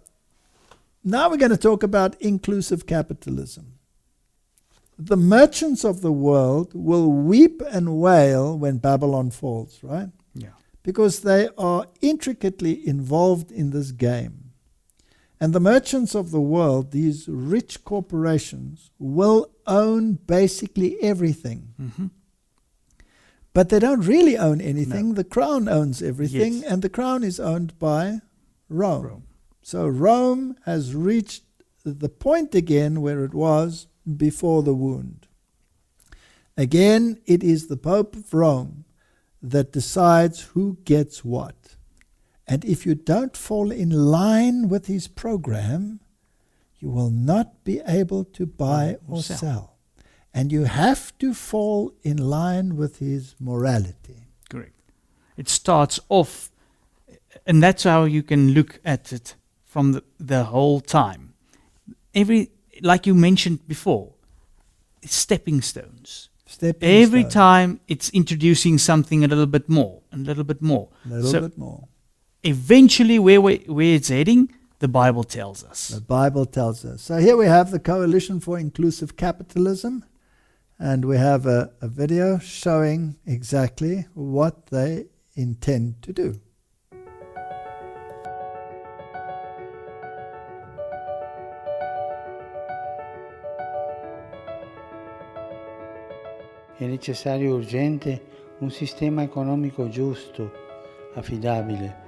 now we're going to talk about inclusive capitalism. The merchants of the world will weep and wail when Babylon falls, right? Yeah. Because they are intricately involved in this game. And the merchants of the world, these rich corporations, will own basically everything. Mm-hmm. But they don't really own anything. No. The crown owns everything, Yes. and the crown is owned by Rome. So Rome has reached the point again where it was before the wound. Again, it is the Pope of Rome that decides who gets what. And if you don't fall in line with his program, you will not be able to buy or sell. And you have to fall in line with his morality. Correct. It starts off, and that's how you can look at it from the whole time. Like you mentioned before, stepping stones. Every time it's introducing something a little bit more, a little bit more. A little bit more. Eventually, where it's heading, the Bible tells us. The Bible tells us. So here we have the Coalition for Inclusive Capitalism, and we have a video showing exactly what they intend to do. È necessario e urgente un sistema economico giusto, affidabile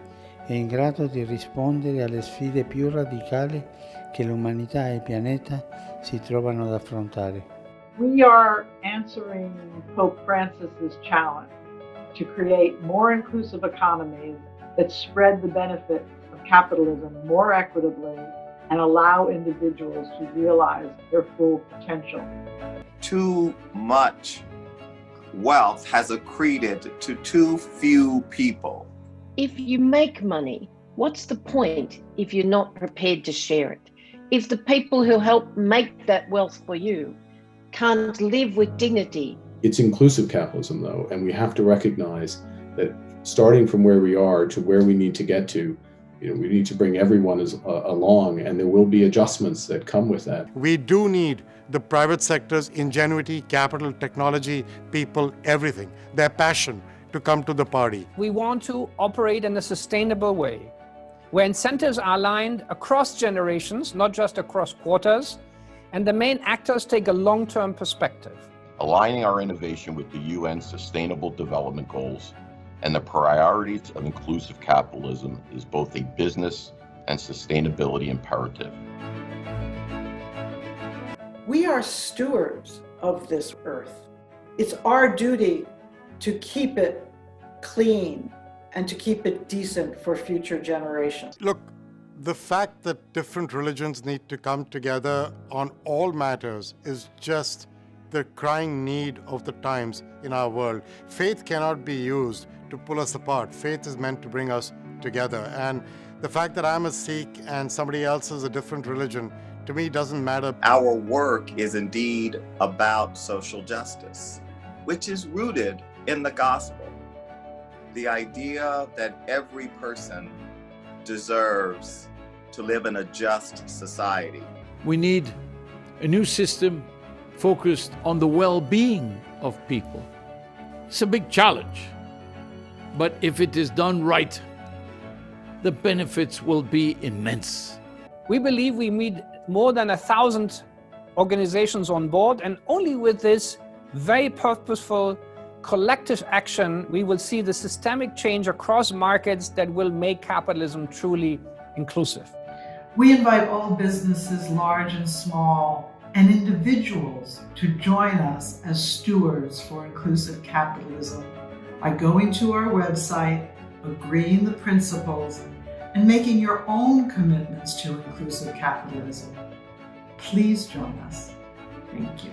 e in grado di rispondere alle sfide più radicali che l'umanità e il pianeta si trovano ad affrontare. We are answering Pope Francis's challenge to create more inclusive economies that spread the benefits of capitalism more equitably and allow individuals to realize their full potential. Too much wealth has accreted to too few people. If you make money, what's the point if you're not prepared to share it? If the people who help make that wealth for you can't live with dignity? It's inclusive capitalism, though, and we have to recognize that starting from where we are to where we need to get to, we need to bring everyone along, and there will be adjustments that come with that. We do need the private sector's ingenuity, capital, technology, people, everything, their passion to come to the party. We want to operate in a sustainable way, where incentives are aligned across generations, not just across quarters, and the main actors take a long-term perspective. Aligning our innovation with the UN Sustainable Development Goals and the priorities of inclusive capitalism is both a business and sustainability imperative. We are stewards of this earth. It's our duty to keep it clean and to keep it decent for future generations. Look, the fact that different religions need to come together on all matters is just the crying need of the times in our world. Faith cannot be used to pull us apart. Faith is meant to bring us together. And the fact that I'm a Sikh and somebody else is a different religion, to me, doesn't matter. Our work is indeed about social justice, which is rooted in the gospel. The idea that every person deserves to live in a just society. We need a new system focused on the well-being of people. It's a big challenge, but if it is done right, the benefits will be immense. We believe we need more than 1,000 organizations on board, and only with this very purposeful collective action, we will see the systemic change across markets that will make capitalism truly inclusive. We invite all businesses, large and small, and individuals to join us as stewards for inclusive capitalism by going to our website, agreeing the principles, and making your own commitments to inclusive capitalism. Please join us. Thank you.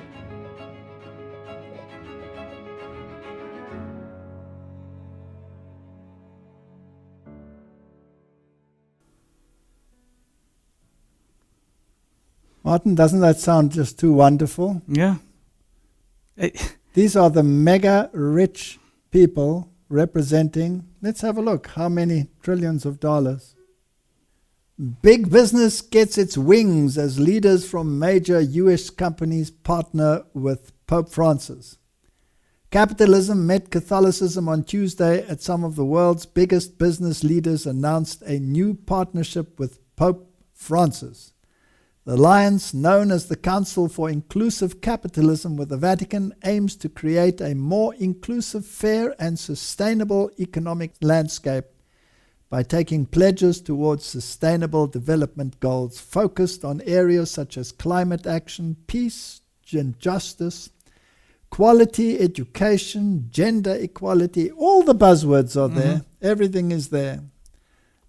Martin, doesn't that sound just too wonderful? Yeah. These are the mega rich people representing, let's have a look, how many trillions of dollars. Big business gets its wings as leaders from major US companies partner with Pope Francis. Capitalism met Catholicism on Tuesday at some of the world's biggest business leaders announced a new partnership with Pope Francis. The alliance, known as the Council for Inclusive Capitalism with the Vatican, aims to create a more inclusive, fair, and sustainable economic landscape by taking pledges towards sustainable development goals focused on areas such as climate action, peace and justice, quality education, gender equality. All the buzzwords are there. Everything is there.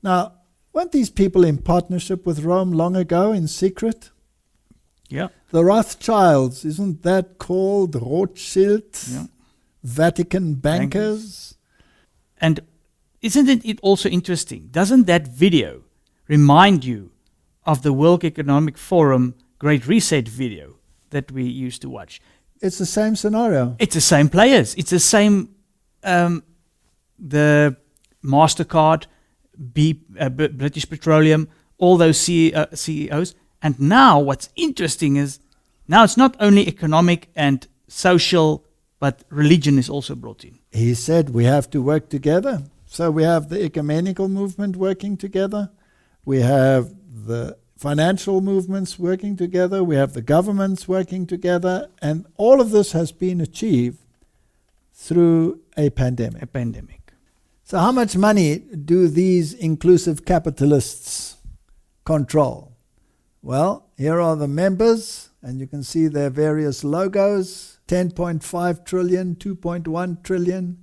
Now, weren't these people in partnership with Rome long ago in secret? Yeah. The Rothschilds, isn't that called Rothschild? Yeah. Vatican bankers? And isn't it also interesting? Doesn't that video remind you of the World Economic Forum Great Reset video that we used to watch? It's the same scenario. It's the same players. It's the same, the MasterCard, British Petroleum, all those CEOs. And now what's interesting is, now it's not only economic and social, but religion is also brought in. He said we have to work together. So we have the ecumenical movement working together. We have the financial movements working together. We have the governments working together. And all of this has been achieved through a pandemic. So how much money do these inclusive capitalists control? Well, here are the members, and you can see their various logos: 10.5 trillion, 2.1 trillion,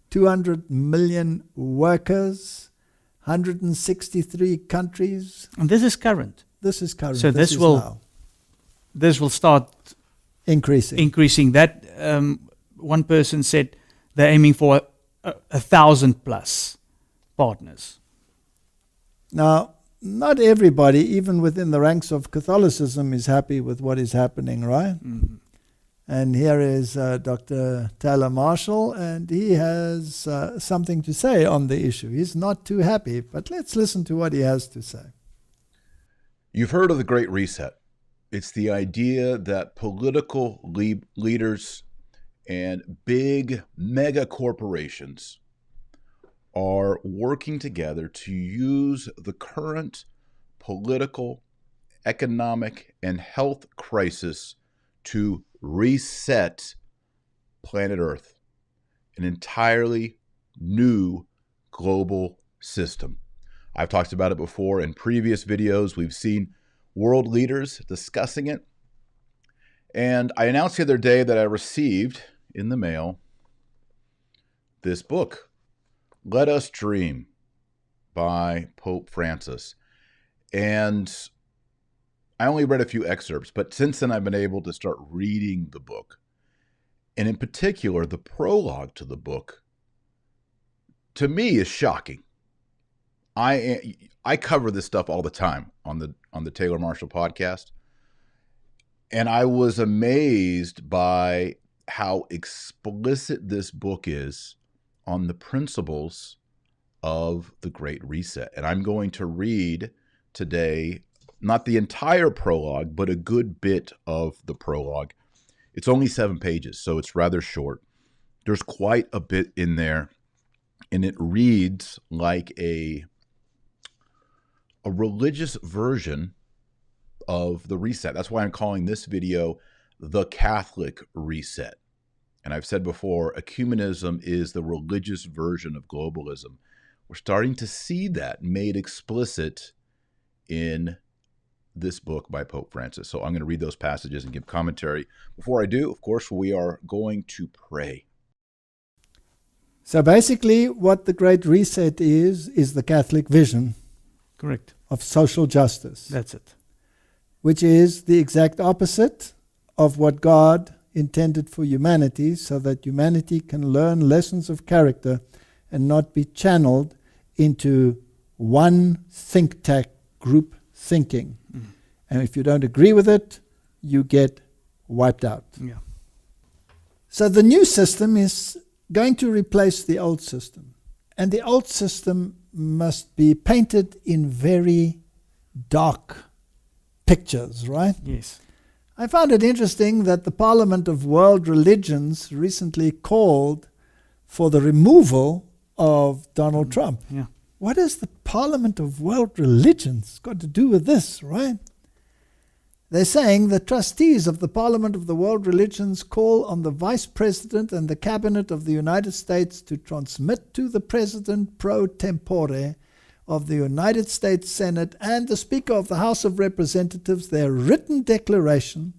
200 million workers, 163 countries. And this is current. This is current. So this will start increasing. That one person said they're aiming for 1,000 plus partners. Now, not everybody, even within the ranks of Catholicism, is happy with what is happening, right? Mm-hmm. And here is Dr. Taylor Marshall, and he has something to say on the issue. He's not too happy, but let's listen to what he has to say. You've heard of the Great Reset. It's the idea that political leaders and big mega corporations are working together to use the current political, economic, and health crisis to reset planet Earth, an entirely new global system. I've talked about it before in previous videos. We've seen world leaders discussing it. And I announced the other day that I received in the mail this book, Let Us Dream by Pope Francis. And I only read a few excerpts, but since then I've been able to start reading the book. And in particular, the prologue to the book, to me, is shocking. I cover this stuff all the time on the Taylor Marshall podcast. And I was amazed by how explicit this book is on the principles of the Great Reset. And I'm going to read today, not the entire prologue, but a good bit of the prologue. It's only 7 pages, so it's rather short. There's quite a bit in there, and it reads like a religious version of the reset. That's why I'm calling this video The Catholic Reset. And I've said before, ecumenism is the religious version of globalism. We're starting to see that made explicit in this book by Pope Francis. So I'm going to read those passages and give commentary. Before I do, of course, we are going to pray. So basically, what the Great Reset is the Catholic vision. Correct. Of social justice. That's it. Which is the exact opposite of what God intended for humanity, so that humanity can learn lessons of character and not be channeled into one think tank group thinking. And if you don't agree with it, you get wiped out. Yeah. So the new system is going to replace the old system. And the old system must be painted in very dark pictures, right? Yes. I found it interesting that the Parliament of World Religions recently called for the removal of Donald Trump. Yeah. What has the Parliament of World Religions got to do with this, right? They're saying the trustees of the Parliament of the World Religions call on the Vice President and the Cabinet of the United States to transmit to the President pro tempore of the United States Senate and the Speaker of the House of Representatives their written declaration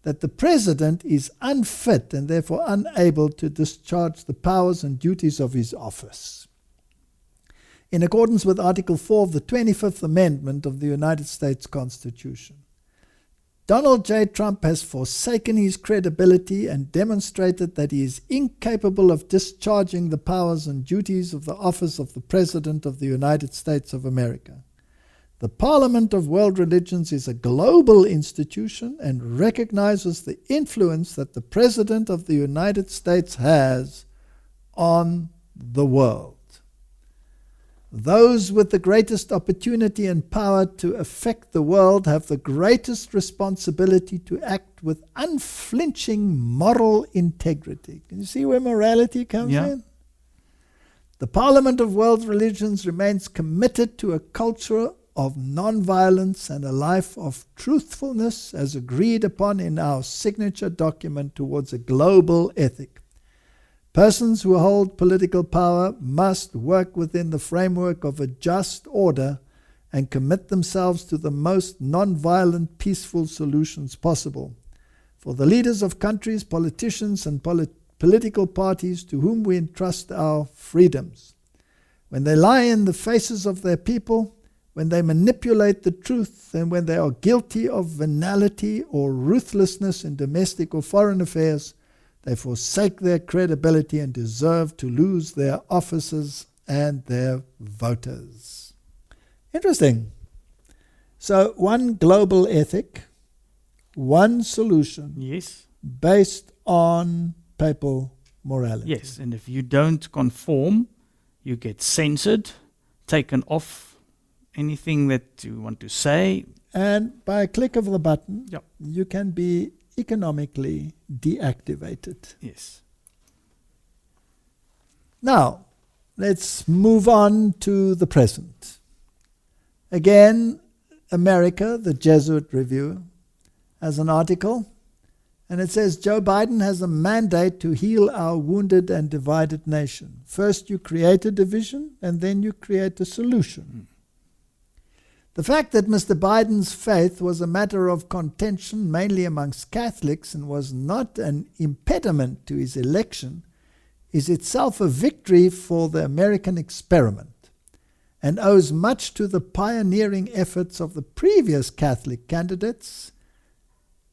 that the President is unfit and therefore unable to discharge the powers and duties of his office. In accordance with Article 4 of the 25th Amendment of the United States Constitution, Donald J. Trump has forsaken his credibility and demonstrated that he is incapable of discharging the powers and duties of the office of the President of the United States of America. The Parliament of World Religions is a global institution and recognizes the influence that the President of the United States has on the world. Those with the greatest opportunity and power to affect the world have the greatest responsibility to act with unflinching moral integrity. Can you see where morality comes in? The Parliament of World Religions remains committed to a culture of non-violence and a life of truthfulness as agreed upon in our signature document towards a global ethic. Persons who hold political power must work within the framework of a just order and commit themselves to the most non-violent, peaceful solutions possible. For the leaders of countries, politicians, and political parties to whom we entrust our freedoms, when they lie in the faces of their people, when they manipulate the truth, and when they are guilty of venality or ruthlessness in domestic or foreign affairs, they forsake their credibility and deserve to lose their offices and their voters. Interesting. So one global ethic, one solution. Yes. Based on papal morality. Yes, and if you don't conform, you get censored, taken off anything that you want to say. And by a click of the button, you can be economically deactivated. Yes. Now, let's move on to the present. Again, America, the Jesuit Review, has an article, and it says, Joe Biden has a mandate to heal our wounded and divided nation. First you create a division, and then you create a solution. The fact that Mr. Biden's faith was a matter of contention mainly amongst Catholics and was not an impediment to his election is itself a victory for the American experiment and owes much to the pioneering efforts of the previous Catholic candidates,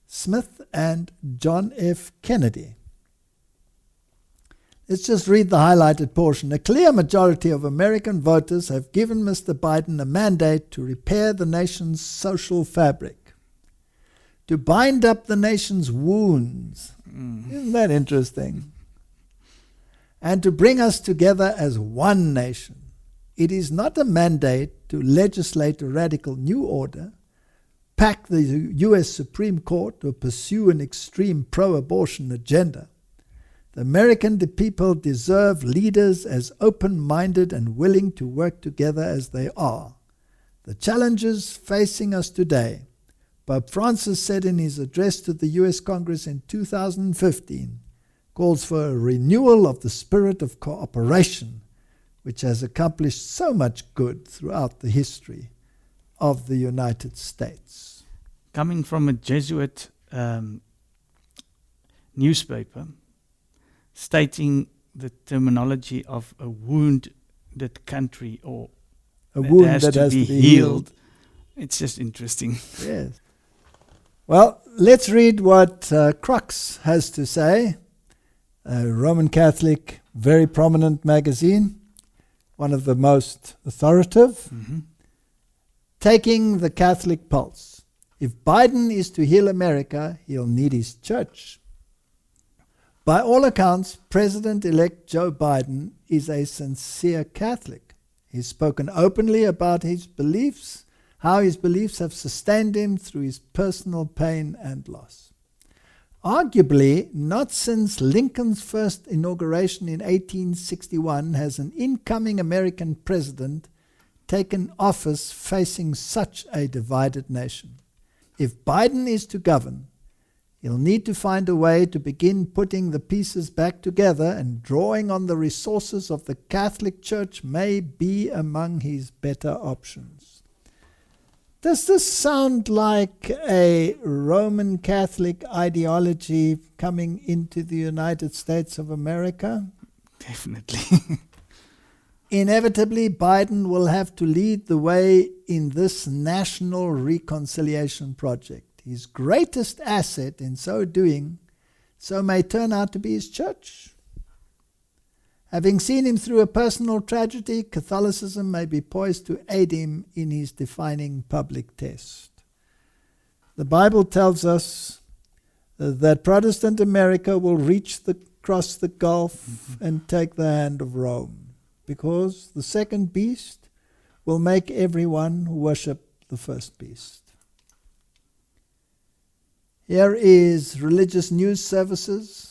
Smith and John F. Kennedy. Let's just read the highlighted portion. A clear majority of American voters have given Mr. Biden a mandate to repair the nation's social fabric, to bind up the nation's wounds. Isn't that interesting? And to bring us together as one nation. It is not a mandate to legislate a radical new order, pack the U.S. Supreme Court, or pursue an extreme pro-abortion agenda. The American people deserve leaders as open-minded and willing to work together as they are. The challenges facing us today, Pope Francis said in his address to the U.S. Congress in 2015, calls for a renewal of the spirit of cooperation, which has accomplished so much good throughout the history of the United States. Coming from a Jesuit newspaper, stating the terminology of a wounded country or a wound that has to be healed. It's just interesting. Yes. Well, let's read what Crux has to say, a Roman Catholic, very prominent magazine, one of the most authoritative, taking the Catholic pulse. If Biden is to heal America, he'll need his church. By all accounts, President-elect Joe Biden is a sincere Catholic. He's spoken openly about his beliefs, how his beliefs have sustained him through his personal pain and loss. Arguably, not since Lincoln's first inauguration in 1861 has an incoming American president taken office facing such a divided nation. If Biden is to govern, he'll need to find a way to begin putting the pieces back together, and drawing on the resources of the Catholic Church may be among his better options. Does this sound like a Roman Catholic ideology coming into the United States of America? Definitely. Inevitably, Biden will have to lead the way in this national reconciliation project. His greatest asset in so doing so may turn out to be his church. Having seen him through a personal tragedy, Catholicism may be poised to aid him in his defining public test. The Bible tells us that Protestant America will cross the gulf and take the hand of Rome, because the second beast will make everyone worship the first beast. Here is religious news services.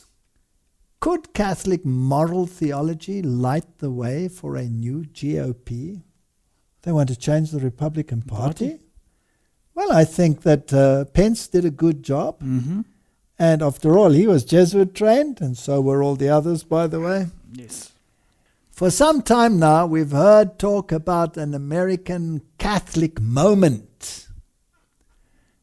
Could Catholic moral theology light the way for a new GOP? They want to change the Republican Party? Well, I think that Pence did a good job. And after all, he was Jesuit trained, and so were all the others, by the way. Yes. For some time now, we've heard talk about an American Catholic moment.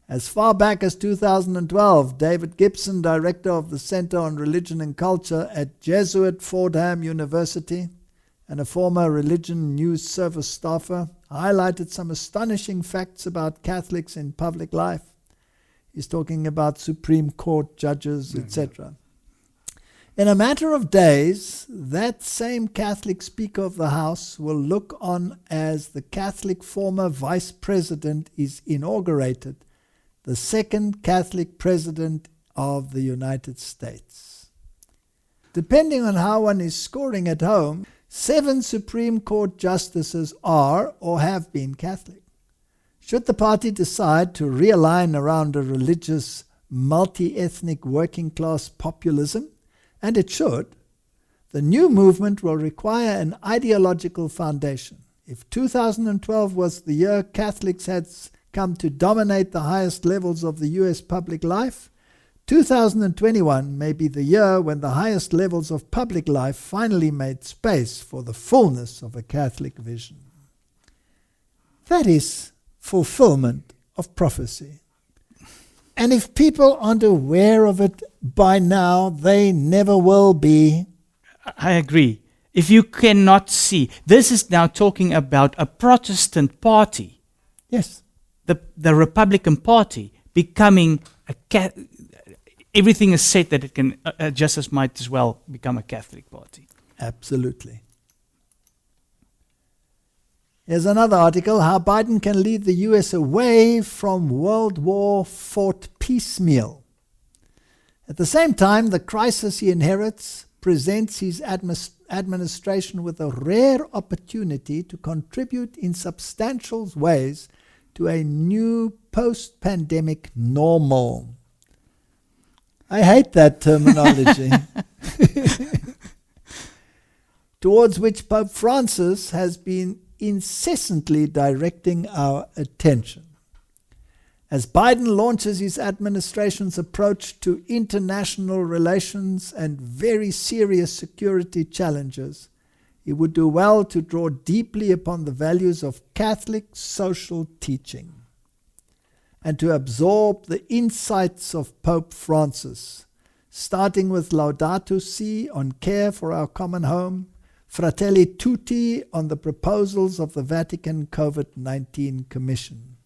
As far back as 2012, David Gibson, director of the Center on Religion and Culture at Jesuit Fordham University and a former religion news service staffer, highlighted some astonishing facts about Catholics in public life. He's talking about Supreme Court judges, etc. In a matter of days, that same Catholic Speaker of the House will look on as the Catholic former Vice President is inaugurated, the second Catholic President of the United States. Depending on how one is scoring at home, 7 Supreme Court justices are or have been Catholic. Should the party decide to realign around a religious, multi-ethnic working-class populism, and it should, the new movement will require an ideological foundation. If 2012 was the year Catholics had come to dominate the highest levels of the US public life, 2021 may be the year when the highest levels of public life finally made space for the fullness of a Catholic vision. That is fulfillment of prophecy. And if people aren't aware of it by now, they never will be. I agree. If you cannot see, this is now talking about a Protestant party. Yes. The Republican Party becoming everything is said that it can just as might as well become a Catholic party. Absolutely. Here's another article, how Biden can lead the US away from World War fought piecemeal. At the same time, the crisis he inherits presents his administration with a rare opportunity to contribute in substantial ways to a new post-pandemic normal. I hate that terminology. Towards which Pope Francis has been incessantly directing our attention. As Biden launches his administration's approach to international relations and very serious security challenges, he would do well to draw deeply upon the values of Catholic social teaching and to absorb the insights of Pope Francis, starting with Laudato Si on care for our common home, Fratelli Tutti on the proposals of the Vatican COVID-19 Commission.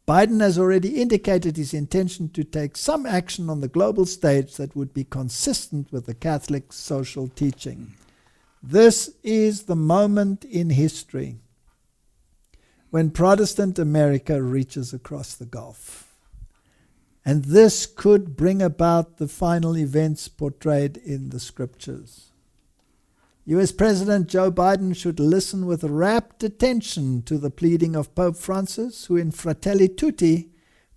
Biden has already indicated his intention to take some action on the global stage that would be consistent with the Catholic social teaching. This is the moment in history when Protestant America reaches across the Gulf. And this could bring about the final events portrayed in the scriptures. US President Joe Biden should listen with rapt attention to the pleading of Pope Francis, who in Fratelli Tutti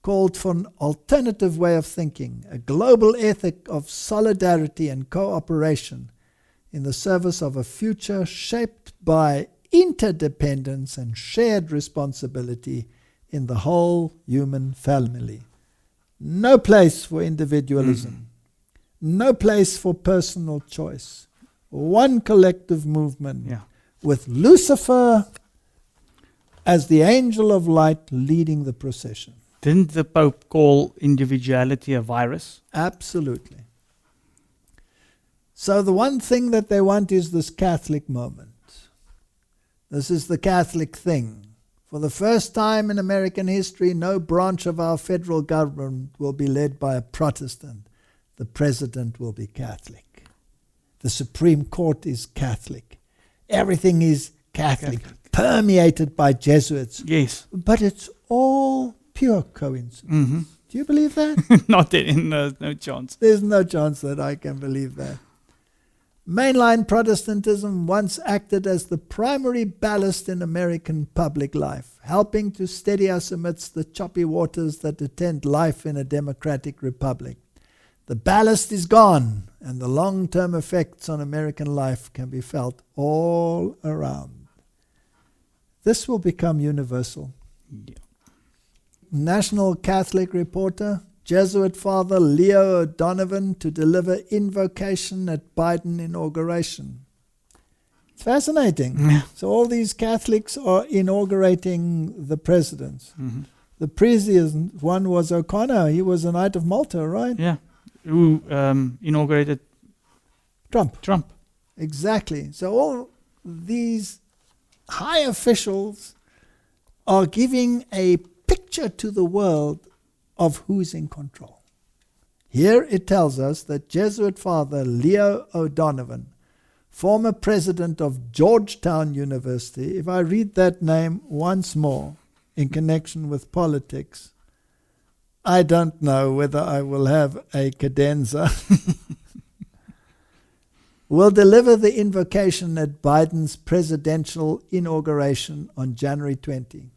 called for an alternative way of thinking, a global ethic of solidarity and cooperation in the service of a future shaped by interdependence and shared responsibility in the whole human family. No place for individualism, no place for personal choice. One collective movement with Lucifer as the angel of light leading the procession. Didn't the Pope call individuality a virus? Absolutely. So the one thing that they want is this Catholic moment. This is the Catholic thing. For the first time in American history, no branch of our federal government will be led by a Protestant. The president will be Catholic. The Supreme Court is Catholic. Everything is Catholic, permeated by Jesuits. Yes. But it's all pure coincidence. Do you believe that? Not no chance. There's no chance that I can believe that. Mainline Protestantism once acted as the primary ballast in American public life, helping to steady us amidst the choppy waters that attend life in a democratic republic. The ballast is gone, and the long-term effects on American life can be felt all around. This will become universal. Yeah. National Catholic reporter, Jesuit Father Leo O'Donovan to deliver invocation at Biden inauguration. It's fascinating. Yeah. So all these Catholics are inaugurating the presidents. The previous one was O'Connor. He was a Knight of Malta, right? Yeah. Who inaugurated Trump. Exactly. So all these high officials are giving a picture to the world of who's in control. Here it tells us that Jesuit Father Leo O'Donovan, former president of Georgetown University, if I read that name once more in connection with politics, I don't know whether I will have a cadenza, will deliver the invocation at Biden's presidential inauguration on January 20.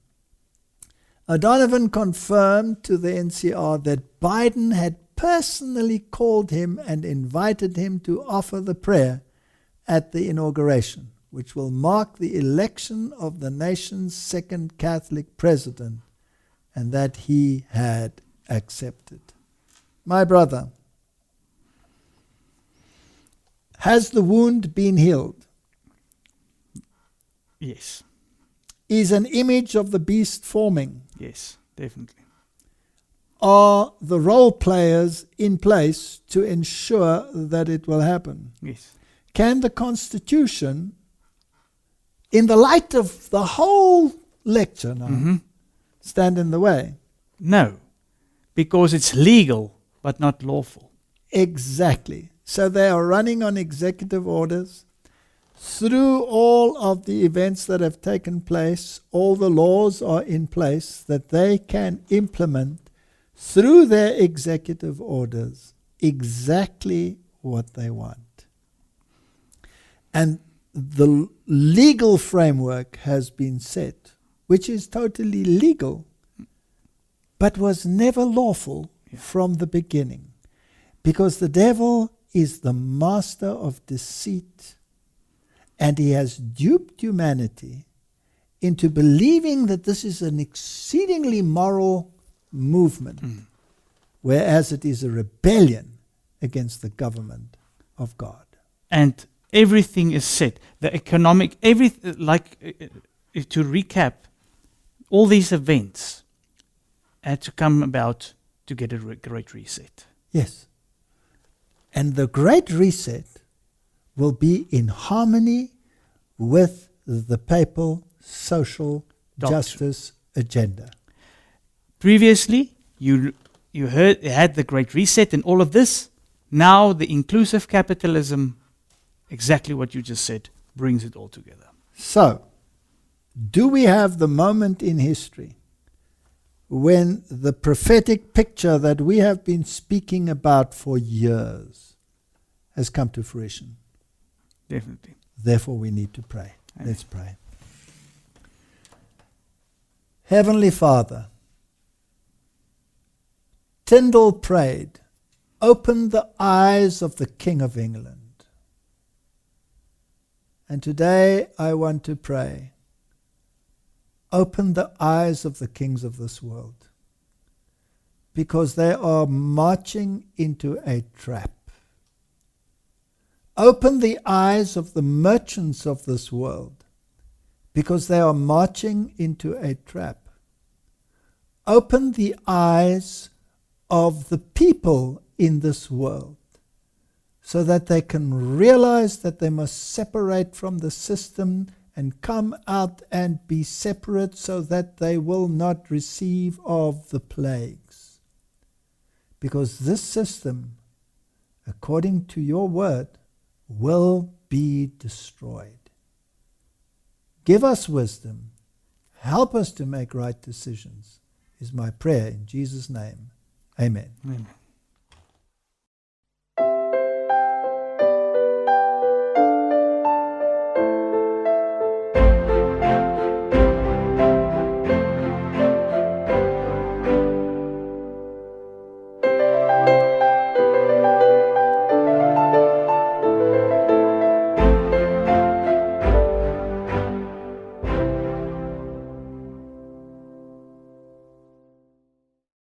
O'Donovan confirmed to the NCR that Biden had personally called him and invited him to offer the prayer at the inauguration, which will mark the election of the nation's second Catholic president, and that he had accepted. My brother, has the wound been healed? Yes. Is an image of the beast forming? Yes, definitely. Are the role players in place to ensure that it will happen? Yes. Can the Constitution, in the light of the whole lecture now, stand in the way? No, because it's legal but not lawful. Exactly. So they are running on executive orders. Through all of the events that have taken place, all the laws are in place that they can implement through their executive orders exactly what they want. And the legal framework has been set, which is totally legal, but was never lawful from the beginning. Because the devil is the master of deceit, and he has duped humanity into believing that this is an exceedingly moral movement, whereas it is a rebellion against the government of God. And everything is set. The economic, to recap, all these events had to come about to get a great reset. Yes. And the great reset will be in harmony with the papal social justice agenda. Previously, you had the great reset and all of this. Now the inclusive capitalism, exactly what you just said, brings it all together. So, do we have the moment in history when the prophetic picture that we have been speaking about for years has come to fruition? Definitely. Therefore, we need to pray. Amen. Let's pray. Heavenly Father, Tyndall prayed, open the eyes of the King of England. And today I want to pray, open the eyes of the kings of this world, because they are marching into a trap. Open the eyes of the merchants of this world, because they are marching into a trap. Open the eyes of the people in this world, so that they can realize that they must separate from the system and come out and be separate, so that they will not receive of the plagues. Because this system, according to your word, will be destroyed. Give us wisdom. Help us to make right decisions, is my prayer in Jesus' name. Amen. Amen.